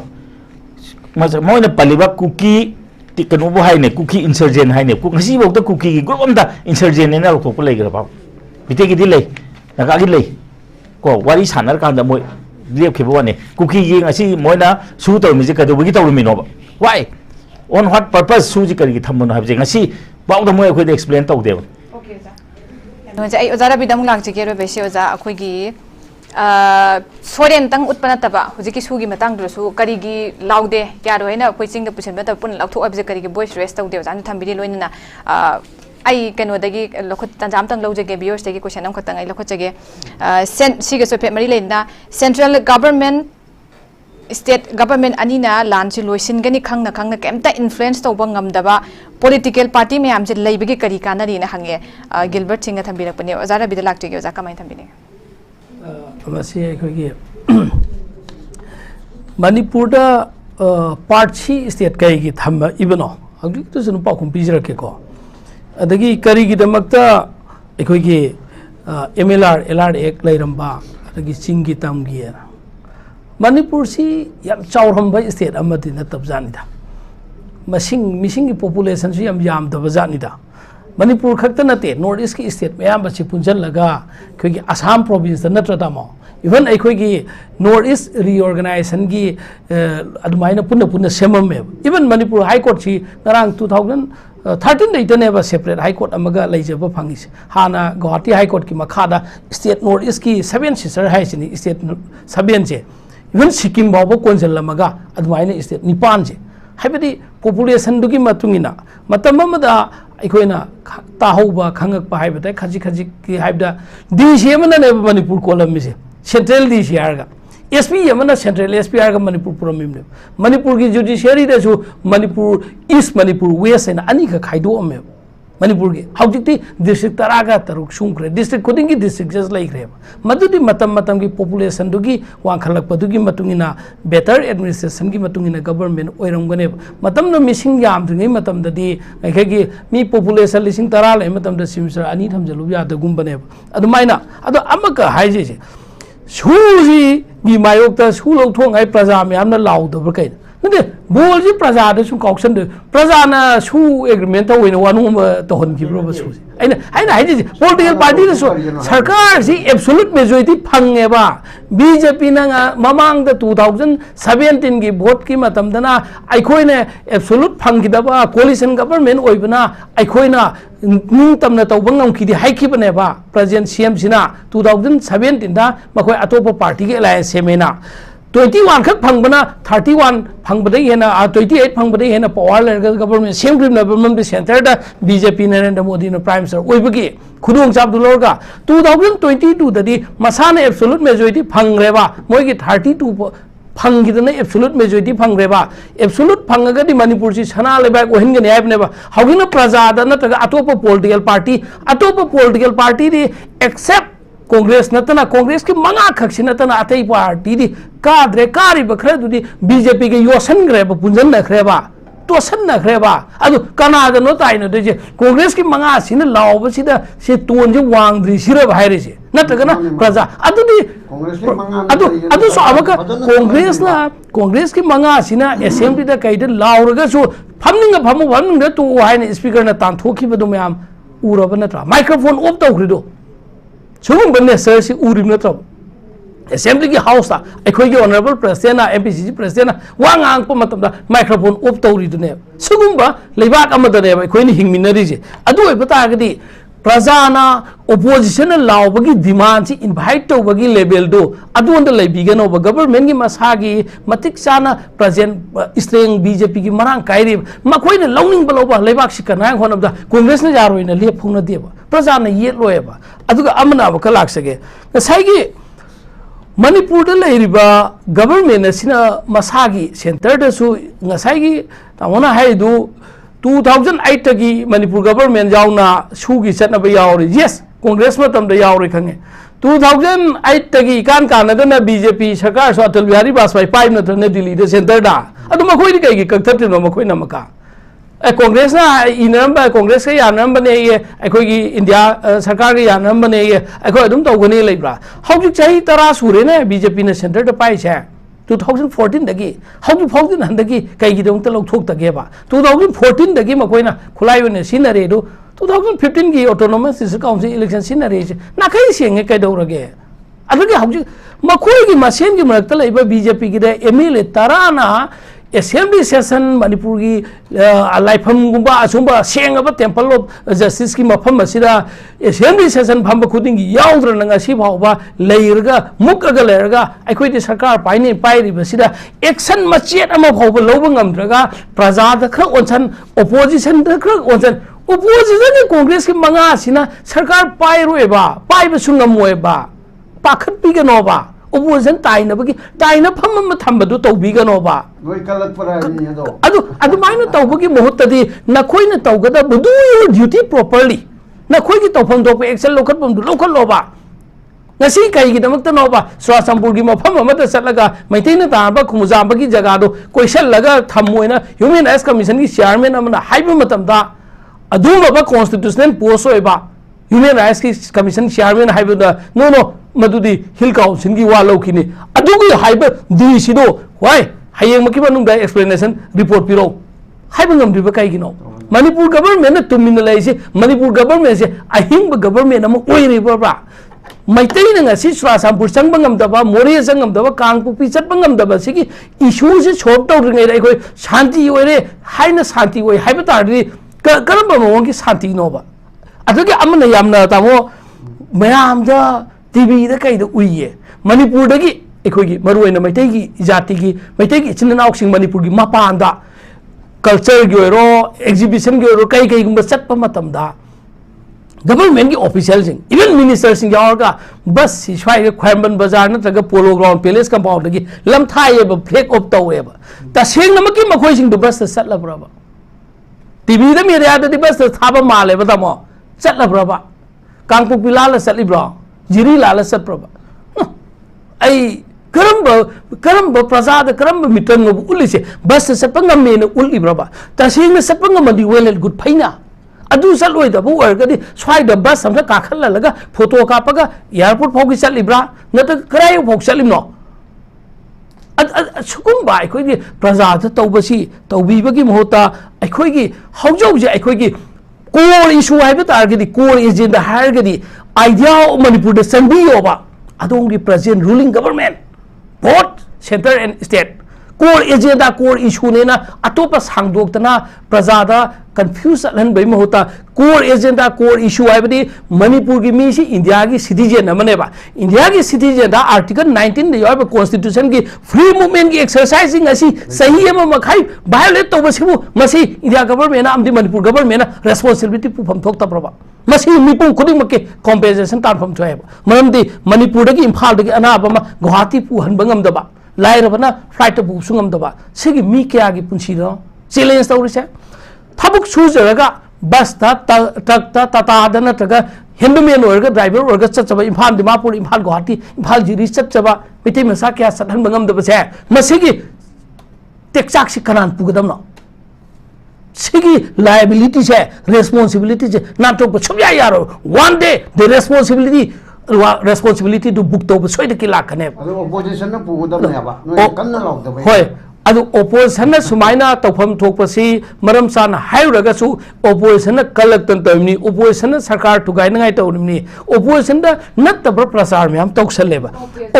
moina paliba cookie ti kanu bo hai ne cookie insurgent hai ne ku ngasi bok da cookie gi group am da insurgent ne na lokto ko lai ga ba bite gi di lai na ga gi lai ko wari sanar kan da moi liep ke bo ne cookie gi ngasi moina su to mi ji kadu gi taw mi no ba why on what purpose su ji kari gi thammo na ha ji ngasi baw da moi khoi da explain taw de ba okay za no ja ai ozara bidam lak je kero bese oza akhoi gi soren tang utpana taba hujiki sugi matang dro su kari gi laude ya ro ina akhoi ching da pusen ba ta pun lak thok abje kari gi voice rest taw de oza ni thambiri loina na ai kanodagi lokot tanjam tang lojage viewers dagi question am khatang ai lokhojage sige so mari lena central government state government anina lan chi loisin gani khangna kemta influence to bangam daba political party me am je leibagi kari kanari na hange Gilbert Singh thambirak pane ozara bida laktige oza kamai thambine masi akhoi Manipur da part chi state kai gi thamba ibano hagi to sunu pa khum pijra ke ko adagi kari gi damakta akhoi gi MLR LR ek lairamba adagi chingi tam gi Manipur si yam chawramba state amadi na tabjani da missing ki population su yam da bajani da Manipur khakta nate north east ki state mayam bachi punjal laga khoi gi Assam province na trata mo even akhoi gi north east reorganization gi adumaina punna semam me even Manipur high court chi narang 2013 dai tane ba separate high court amaga leijaba phangis hana Guwahati high court ki makhada state north east ki 7 sister hai chini state 7 che even Sikkim bawa konjal lamaga adumaina state nipan je haibadi population dugi matungina matamamada aikoina tahauba khangakpa haibada khaji ki haibda DC amana ne Manipur kolam mise central DC arga SP amana central SP arga Manipur puramim ne Manipur ki judiciary da su Manipur East Manipur West and ani ka khaido ame Manipur ki haujikti district taraga taruk sungkre district koding ki district just like re madudi matam ki population dugi wang khalak padugi matungina better administration ki matungina government oiram gane matam no missing yam thungi matam dadi ki mi population lising tara le matam da simsar ani thamjalu ya da gumbane adumaina adu amaka haije suji gi mayok ta sulok thong ai praja me amna law do kai nade bol ji praja da su kausan de praja na su agreement ta wena wanu to hon ki bro su aina haije political party da su sarkar si absolute majority phange ba BJP na mamang da 2017 gi vote ki matam dana aikoi ne absolute phang gi da ba coalition government oibna aikoi na ning tamna tawbangam ki di haiki bane ba president CM sina 2017 da makoi atopa party ge alliance semena 21 khak phangbana 31 phangbadai hena 28 phangbadai hena power government same government the center da BJP Narendra Modi no prime minister oibagi khudong chap dulorga 2022 dadi masana absolute majority phangreba moigi 32 phangidana absolute majority phangreba absolute phangaga di Manipur si sana lebak ohin gani aibne ba hawina praja da na taga atopa political party di except Congress natana Congress ki manga khaksin natana atai party di kadre kari bakre du di BJP ke yosan greba punjan na greba tosan na greba adu kana da no tai no de Congress ki manga sin law ba sida se ton je wang dri sira bhaire se nataga na praja adu di adu so abaka Congress ki manga sina assembly da kai de law raga so phamning da to haine speaker na tan thoki ba do myam uraba natra microphone off to grido Chungum benne sir si urim na tro assembly ki house ta akhoi ki honorable president na MPCC president na wang ang pa matam da microphone op tawri du ne sugum ba leibak amada ne ba akhoi ni hingminari je adu oi pata ga di prajana opposition na law bagi demand si invite to bagi level do adu on the leibiga no ba government ki masagi matik sana present strength BJP ki marang kairi makhoi na lowning ba loba leibak si kana honam da congress na jaroi na lep phung na de ba prajana yet loe ba aduga amna ba kalak sage saigi Manipur da leiriba government asina masagi center da su ngasai tamona haidu 2008 tagi Manipur government jauna sugi chatna ba yauri yes congress matam da yauri khange 2008 tagi kan na BJP sarkar so Atal Bihari Vajpayee pai na thane Delhi da center da adu makhoi ni kai gi kakthati no makhoi na maka Congress na inamba Congress ka yanam bane ye akhoi gi India sarkar ga yanam bane ye akhoi adum tawgani leibra haujuk chahi tara sure na BJP na center da pai cha 2014 dagi haujuk phauju nan dagi kai gi dong ta lok thok ta ge ba 2014 dagi makoi na khulai ne sinare do 2015 gi autonomous council election sinare na kai senge kai dau rage adagi haujuk makoi gi masen gi marak ta leiba BJP gi da MLA tarana assembly session Manipur ki laifam gumba asumba sengaba temple of justice ki mafam asida assembly session phamba khuding gi yaudra nanga si phawba leirga mukaga leirga akhoi di sarkar paini pairi basida action machet ama phawba loba ngamdraga praja da khra onsan opposition da khra onsan opposition ni congress ki manga sina sarkar pai roeba pai ba sungam moeba pakhat pi ga no ba opposition tai na bagi tai na pham ma tham badu to bi ga no ba loi kalak para ni do adu mai na to bagi mohut di na khoi na to ga da do your duty properly na khoi ki to pham do pe action lokhat pam du lokhat lo ba ngasi kai gi damak ta no ba Churachandpur gi mafam ama ta satlaga maitai na ta ba khumujam ba gi jaga do question laga thamoi na human rights commission gi chairman amana haiba matam da aduma ba constitutional post oi ba human rights ki commission chairman haiba da no madudi hill council gi wa lokini adu gi haiba di sido why hayeng maki banung da explanation report piro haiba ngam di ba kai gi no Manipur government na tumin lai se Manipur government se ahing government am oi ri ba Maitai na nga si Churachandpur changbangam daba Moria changbangam daba Kangpokpi chatbangam daba sigi issue se solve tawdringai da ikoi shanti oire haina shanti oi haiba tardi karamba mawang ki shanti no ba adugi amana yamna tamo mayam da TV da kai da uiye Manipur dagi ikoi gi maruina maitai gi jati gi maitai gi chinna sing Manipur gi mapanda culture gi oiro exhibition gi oiro kai gumba chatpa matam da government की officials even ministers Singh यार बस सिवाय के ख्वाइमबन बाजार नत्रगा polo ground palace compound की लमथाए ब flag of तौए ब तसेंग नमकी मखोय सिंह बस चलब्रब टीवी द मीडिया द बस थाब माले बतमो चलब्रब कांगपोकपी लाल चलिब्रो जिरी लाल चतब्रब आई करम प्रजा द करम मिटन उलिसे बस चपंगम मेन उलिब्रब तसेंग चपंगमदि वेल एंड गुड फाइना adu saloi da bu er gadi swai da bus samsa kakhal laga photo kapaga airport phog chalibra nata krai phog chalim no sukum ba akhoi gi praja ta tawbasi tawbi bagi mohota akhoi gi haujau je akhoi gi core issue hai ba tar gadi core agenda har gadi idea Manipur da sanbi yoba adong gi present ruling government both center and state core agenda core issue ne na atopa sangdok tana praja da confuse lan bai mahota core agenda core issue aibadi Manipur gi mi si India gi citizen amane ba India gi citizen da article 19 de yoba constitution gi free movement gi exercising asi sahi ema makhai violate to basibu masi India government na amdi Manipur government na responsibility pu pham thok ta proba masi mipum khuding makke compensation tar pham choy ba maramdi Manipur da gi Imphal da gi anaba ma Guwahati pu han bangam da ba lairabana flight pu sungam da ba sigi mi kya gi punchi no challenge tawrise थाबुक सुजरगा बस ता truck ता टाटा दा नत्रगा handman ओरगा driver ओरगा चचबा Imphal Dimapur Imphal Guwahati Imphal Jiri चचबा मिते मसा क्या सदन बंगम दबसे मसिगी टेक्साक से कनान पुगदम न सिगी liability से रेस्पॉन्सिबिलिटी से ना तो छुया यारो one day the responsibility to book तो सोइद की लाखने opposition na pugodam ne ba no kan na law da bai होय adu opposition na sumaina tawpham thokpasi maram san hairaga su opposition na kalaktan tawni opposition na sarkar tugai ngai tawni opposition da natabra prasar myam tawsaleba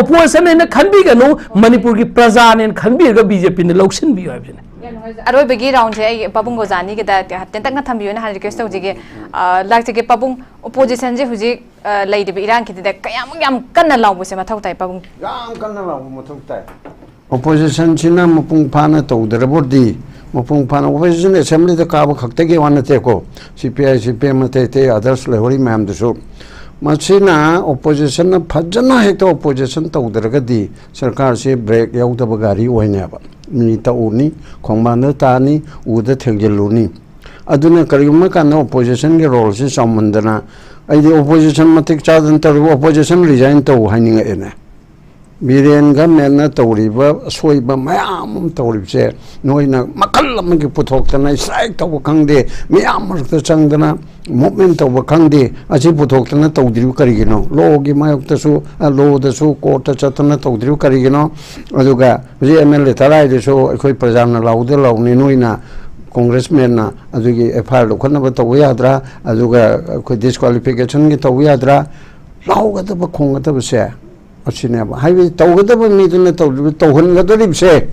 opposition na khanbi ga no Manipur gi praja ne khanbi ga BJP ne loksin bi hoibne aroi begi round je Pabung Gojani ke da ten tak na thambi na har request tawjige lak je Pabung opposition je huji lei de Iran ki da kayam kan na law se ma thau tai Pabung yam kan na law ma thau tai opposition china mapung phana tawdrabodi mapung phana opposition assembly da ka ba khakte ge wan te ko CPI CPM te others lehori mam du su machina opposition na phajana hekta opposition tawdragadi sarkar se break yauda ba gari oina ba ni ta uni khongma na ta ni uda thegjeluni aduna karigma kana opposition ge role se samandana ai de opposition matik chadan ta opposition resign to haninga ene Biren government na tawriba soiba mayam tawribse noina makal amgi puthok tana strike taw khangde mayam ta changdana movement taw khangde achi puthok tana tawdri karigino law gi mayok ta su law da su court ta chatana tawdri karigino aduga ji MLA tarai de so khoi prajana lawde lawni noina congressman na adugi FIR lo khona ba taw yadra aduga khoi disqualification gi taw yadra law ga ta ba khong ga ta ba se achine ba highway tawgada mi dun tawhan gadari se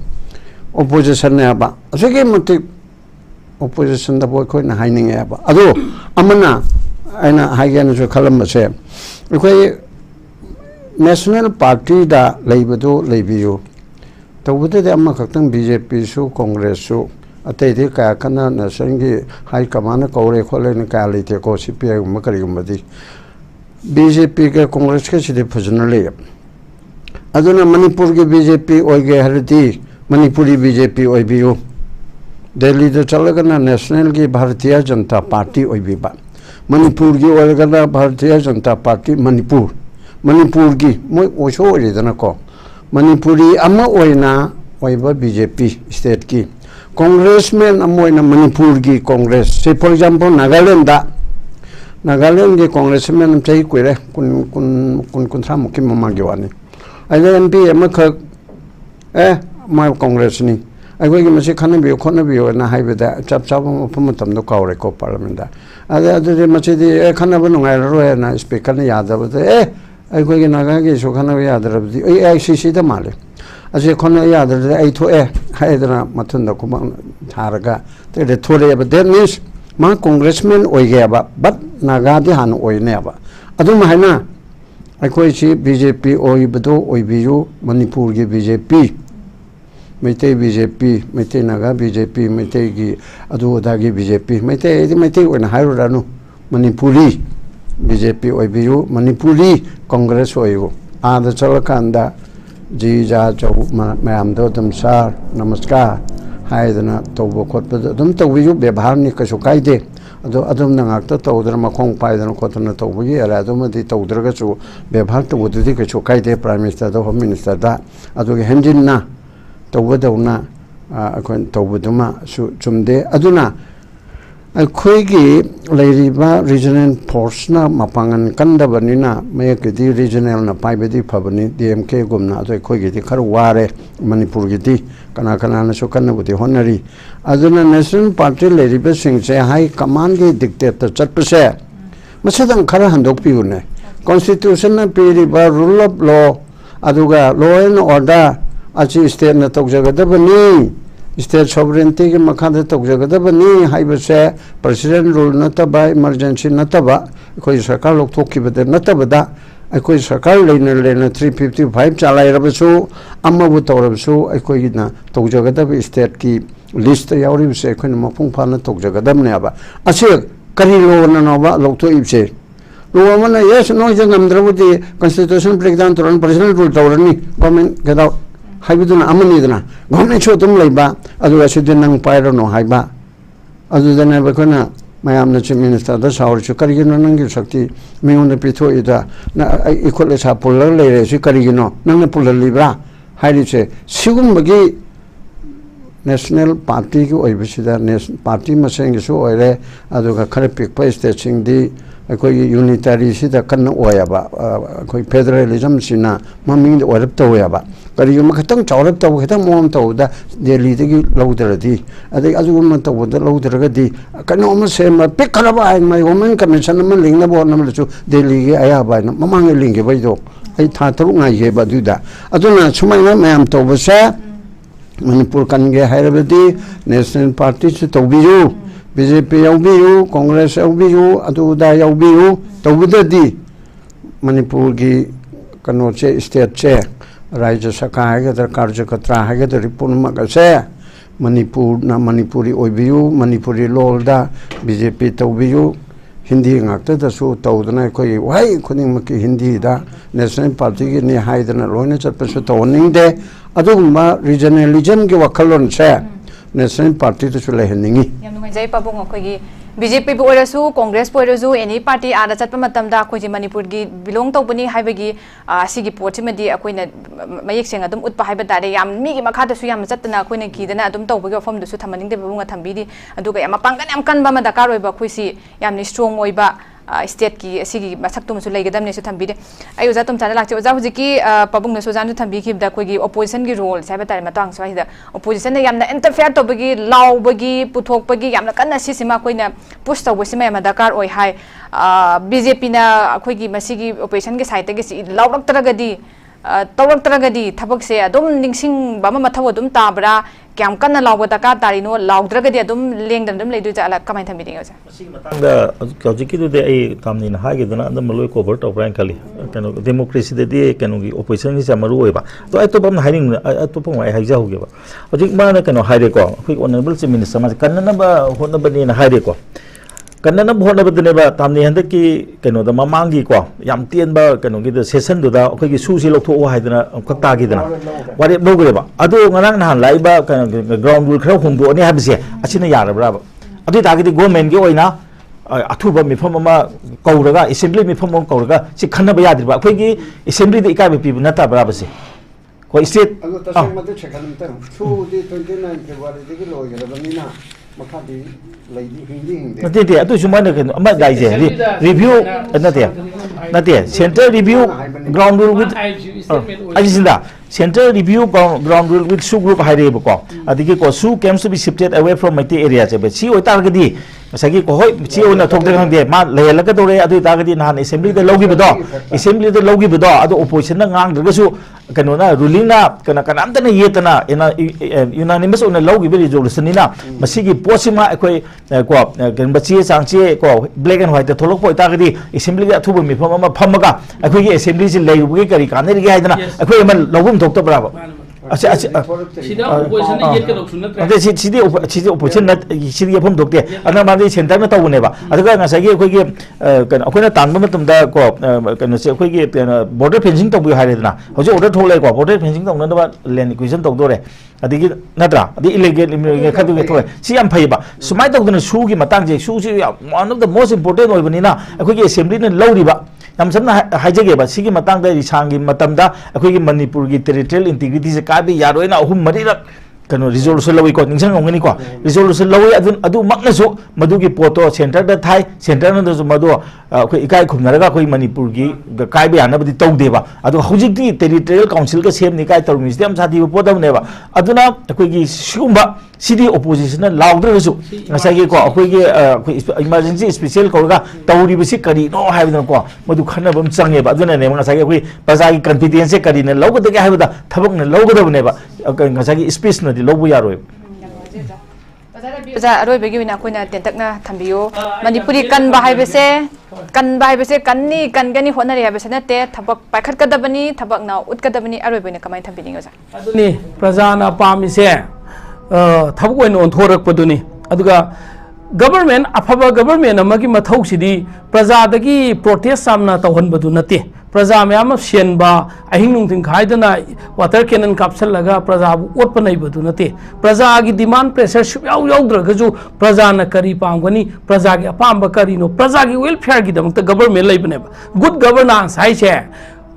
opposition ne ba asege mati opposition da boy khoi na haining ba ado amana aina haigen so khalam se khoi national party da leibado leibiyo tawgada de amma khaktang BJP su congress su अतैदि क्या कना national की high command कौरे खोले क्या लेते को CPI करीगुम्बदी BJP के कांग्रेस के सीधे फजन ले अदुना मणिपुर की BJP ओइगे हरदी मणिपुरी BJP ओइबियो दिल्ली तो चलगना नेशनल की भारतीय जनता पार्टी ओइबिबा मणिपुर की ओइगना भारतीय जनता पार्टी मणिपुर की मोय ओशो ओइदना को मणिपुरी अमा ओइना ओइबा BJP स्टेट की कांग्रेसमैन अमोइना मणिपुर की कांग्रेस से फॉर एग्जांपल नागालैंड की कांग्रेसमैन चाहिए कोई कुंथरा मुखी ममा के वानी अरे MP अमखक मैं कांग्रेस नहीं अगोई की मसे खानबियो ना हाइबेदा चप चप मफम तमदो कावरे को पार्लियामेंट अदे अदे मसे खानब नुंगाइरो ना स्पीकर ने यादबदे अगोई की नागा की सो खानब यादरबदी AICC दा माले असे खाना यादरदे आई थोए हाइदना मथुंदा कुमा थारगा ते थोरे अब दैट मींस मा कांग्रेसमैन ओइगेबा बट नागादि हान ओइनेबा अदुम हाइना अखोई सी BJP ओइबदो ओइबियु मणिपुर की BJP मैते BJP मैते नागा BJP मैते की अदुदा की BJP मैते ओइना हाइरोरानु मणिपुरी BJP ओइबियु मणिपुरी कांग्रेस ओइगो आदा चलकांदा जी जा चौ मैम दम सार नमस्कार हाइदना तौब खोटपद अदुम तौबियु व्यवहार नि कसु कायदे अदुम नागत तौदर मखोंग पायदन खोटना तौबगी अरे अदुमदि तौदरगसु व्यवहार तौबदि कसु कायदे प्राइम मिनिस्टर दा होम मिनिस्टर दा अदुगे हेंजिनना तौबदौना अखोन तौबदुमा चुमदे अदुना अखोइगी लैरिबा रीजनल फोर्स ना मपांगन कंदबनिना मयकदी रीजनल ना पाइबदी फबनी DMK गुमना अदो अखोइगी खर वारे मणिपुर गिदी कना कना न सुकनबुदी होनरी अदुना नेशनल पार्टी लैरिबा सिंगसे हाई कमान की डिक्टेटर चटपसे मसदं खर हंदोकपियुने कॉन्स्टिट्यूशन ना पीरिबा रूल ऑफ लॉ अदुगा लॉ एंड ऑर्डर अची स्टेट ना तौजगदबनी स्टेट सॉवरेनिटी के मखाद तौजगदबनी हाइबसे प्रेसिडेंट रूल नतबा इमरजेंसी नतबा अखोई सरकार लोकथोखिबदे नतबदा अखोई सरकार लेना 355 चालाइरबसु अमबु तौरबसु अखोइना तौजगदब स्टेट की लिस्ट यावरिबसे अखोइना मफुंग फाना तौजगदबनेबा असे करी लोना नोबा लोकथोइबसे लो मन यस नो जंगमद्रबुदी कॉन्स्टिट्यूशन ब्रेकडाउन तोरन प्रेसिडेंट रूल तौरनी गवर्नमेंट गदा हाइबदुना अमनीदना गवर्नमेंट छो तुम लेबा अदुगा सिदे नंग पाइरनो हाइबा अदुदने बखना मैम चीफ मिनिस्टर दा सावरसु करिगिनो नंगी शक्ति मेउन पिथोइदा ना इखोले सा पुलर लेरे सि करिगिनो नंग पुलर लिब्रा हाइरिसे सिगुमबगी नेशनल पार्टी की ओइबसिदा नेशनल पार्टी मसेंगिसु ओइरे अदुगा खरे पिकपा स्टेटसिंग दी अखोई यूनिटरी सिदा कन्न ओयाबा अखोई फेडरलिज्म सिना ममिंग ओरप तोयाबा करिगुम खतंग चौरप तौ खतंग मोम तौदा दिल्ली दगी लौदरदी अदे अजुगुम तौदा लौदरगदी कनो म सेम पिक खरबा आइ मै वुमेन कमीशन म लिंगना बो नमलसु दिल्ली गे आयाबा न ममांग लिंगे बैदो ai tha taru ngai ye baduda aduna sumaina mayam tobasa manipur kange hairabadi national party chu tobiyu BJP yaubiyu congress yaubiyu aduda yaubiyu tobudadi manipur gi kano che state che rajya sakha hagadar karjakatra hagadar punma gase manipur na manipuri oibiyu manipuri lolda BJP tobiyu Hindi ngakta da su tawdana koi wai khoning maki hindi da national party gi ni haidana loina chatpa su tawning de adugma regionalism gi wakhalon se national party to su leheningi yam ngai jai pabung khoi gi BJP bu orasu congress bu orasu any party ada chatpa matam da khoi ji manipur gi belong tawbani haibagi sigi pochimadi akoina mayek seng adum utpa haiba dare yam mi gi makha da su yam chatna akoina kidana adum tawbagi form du su thamaning de bunga thambidi aduga yam pangan yam kanba ma dakar oiba khoi si yam ni strong oiba state ki sigi masak tum su legadam ne su thambide ayu za tum chana lakche oja huji ki pabung ne su jan su thambi ki da khoi gi opposition gi role sai ba tare matang sai da opposition ne yamna interfere to bagi law bagi puthok bagi yamna kanna si sima koina push to basi ma dakar oi hai BJP na khoi gi masigi opposition gi side gi si law lak taragadi तौरक्तरगदी थबक से अदुम निंगसिंग बम मथव अदुम ताबरा क्याम कन्ना Laub दरकार तारिनो लाउद्रगदी अदुम लेंगदन दम लेदु जाला कमाय थमिदिंग ओजा मसिगी मतंगदा कौजिकिदुदे ए तामनिना हागेदना अदम मलोय cover तौब्राइन खाली कनो democracy देदी कनो की ओपोजिशन नि समरु ओइबा तो आई तो बम हाइरिंग तो पम आई हाइजा होगेबा होजिक माना कनो हाइरे को अखोय ऑनरेबल चीफ मिनिस्टर मा कन्ना बा होनबनी ना हाइरे को कन्ना होनबदनेबा तामनि हंदकी कनो द ममांगी को याम तेनबा कनो की सेशन दुदा अखोय की सुसी लौथो हाइदना कक्ता गिदना वारे लोगरेबा अदो ngana na laiba ground rule khara hungdo ani habse achina yarabra adu tagidi government gi oina athuba mifam ama kauraga assembly mifam ama kauraga si khanna ba yadirba akhoi gi assembly de ikai pibu nata braba se ko state adu tasang mate chekhanam ta su di 29 February de gi logerabamina makhadi laidi hindi nate de adu sumana ke ama gaije review nate center review ground rule with ajisinda center review ground rule with su group haire ko adigi ko su camps to be shifted away from mate area che be si oi targadi masagi ko hoi si ona thok de khang de ma leyal ka dore adu targadi nan assembly de logi bedo assembly de logi bedo adu opposition na ngang de su kano na ruling na kana kana amta na yetana ina unanimous ona logi be resolution ni na masigi posima akoi ko kan bachi changche ko black and white de tholok poi targadi assembly ga thubu mi phama ma phamaga akoi gi assembly si lei bu gi kari kaneri gi haidana akoi ma logum thok to bravo sida opposition ni yet ka dok sunna tra ade sidi opposition na sidi yafam dokte ana ma di center na tawune ba adaga ngasai gi akoi gi kan akoi na tanba matum da ko kan se akoi gi border fencing to bu haidana hoje order tholai ko border fencing to na ba land acquisition to dore adigi natra adi illegal khadu ge thoi si am phai ba sumai to dana su gi matang je su si one of the most important oibani na akoi gi assembly na lawri ba nam samna haijege ba sigi matang da risang gi matam da akoi gi manipur gi territorial integrity se ka bi yaroina ahum mari rak kano resolution lawi ko ningsang ngani ko resolution lawi adu makna so madu gi poto center da thai center na so madu ko ikai khumna raga ko manipur gi kai bi ana badi tau deba adu hojik di territorial council ka sem ni kai tar ministry am sadi po da ne ba aduna ko gi sumba city opposition na laudra so ngasai gi ko ko gi emergency special ko ga tauri bi si kari no hai bi ko madu khana bam change ba aduna ne ngasai gi ko baza gi confidence kari ne log da gi hai ba thabak ne log da ne ba ngasai gi space na lobu yaroi Baza aroi begi wina koina tentakna thambiyo manipuri kan bahai bese kan ni kan gani honari ha bese na te thabak paikhat kadabani thabak na ut kadabani aroi begi kamai thambini goza aduni prajana pami se thabak oin on thorak paduni aduga government afaba government amagi mathau sidi praja dagi protest samna tawhan badu nate praja myam sienba ahing nung thing khaidana water cannon capsule laga praja ot panai badu nate praja gi demand pressure shu yaw yaw draga ju praja na kari pamgani praja gi apamba kari no praja gi welfare gi damta government lai bane good governance hai che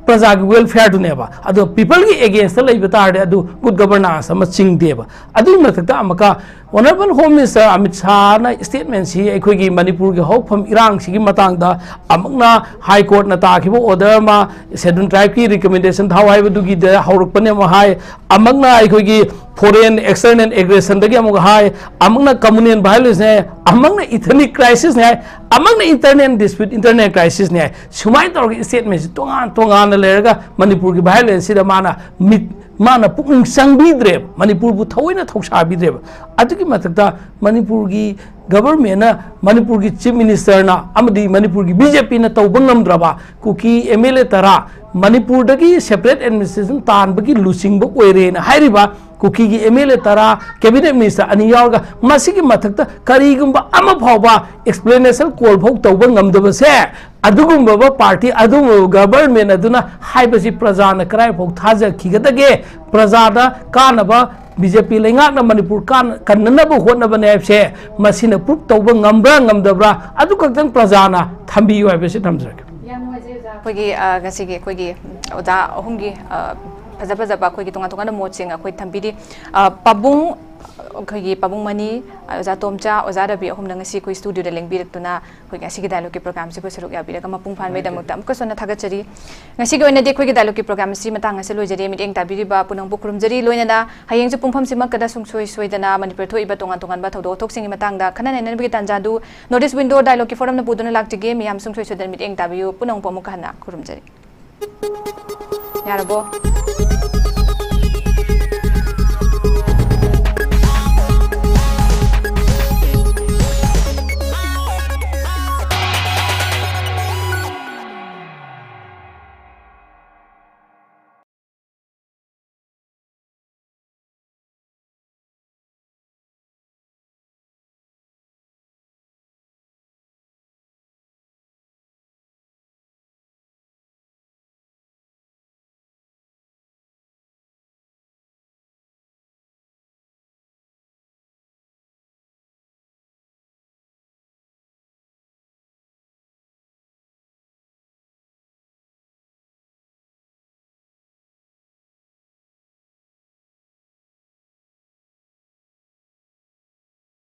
praja gi welfare du neba adu people gi against lai bata adu good governance ama ching deba adu mathakta amaka honorable home minister Amit Shah na statement si akhoi gi manipur gi hokpham irang si gi matang da amakna high court na ta khibo order ma scheduled tribe ki recommendation thawai bu gi da hauruk pane ma hai amakna akhoi gi foreign external aggression da gi amuk hai amakna communal violence ne amakna ethnic crisis ne amakna internal dispute internal crisis ne sumai tor gi statement si tongan na lerga manipur gi violence si da mana pukung sangbidre manipur bu thaoina thoksa bidre atuki matakta manipur gi government na manipur gi chief minister na amadi manipur gi BJP na tawbangam draba kuki MLA tara manipur dagi separate administration tan bagi losing bu oire na hairiba kuki gi MLA tara cabinet minister ani yaga masigi matakta karigumba ama phawba explanation call phok tawbangam dabase adugumba ba party adum government aduna haibasi praja na krai phok thaja khigadage praja da kanaba BJP lenga na manipur kan na bu hot na bane se masina proof tawba ngambra ngamdabra adu kaktan praja na thambi wa bese thamjak koigi gasigi koigi oda ohungi faza ba koigi tonga na moching akoi thambidi pabung koigi pabung mani oza tomcha oza rabi ahum na ngasi koi studio da lengbirak tuna koi ngasi gi dialogue program si saruk ya biraka mapung phan medam tam ko sona thagachari ngasi gi oina de koi gi dialogue program si matang ase lojari miteng tabiri ba punang bukurum jari loina da hayeng ju pungpham si makada sungsoi soidana manipur thoi ba tongan ba thodo thoksing matang da khana nen bi tanja du notice window dialogue forum na buduna lakti ge miyam sungsoi soidan miteng tabiyu punang pomukana kurum jari यारबो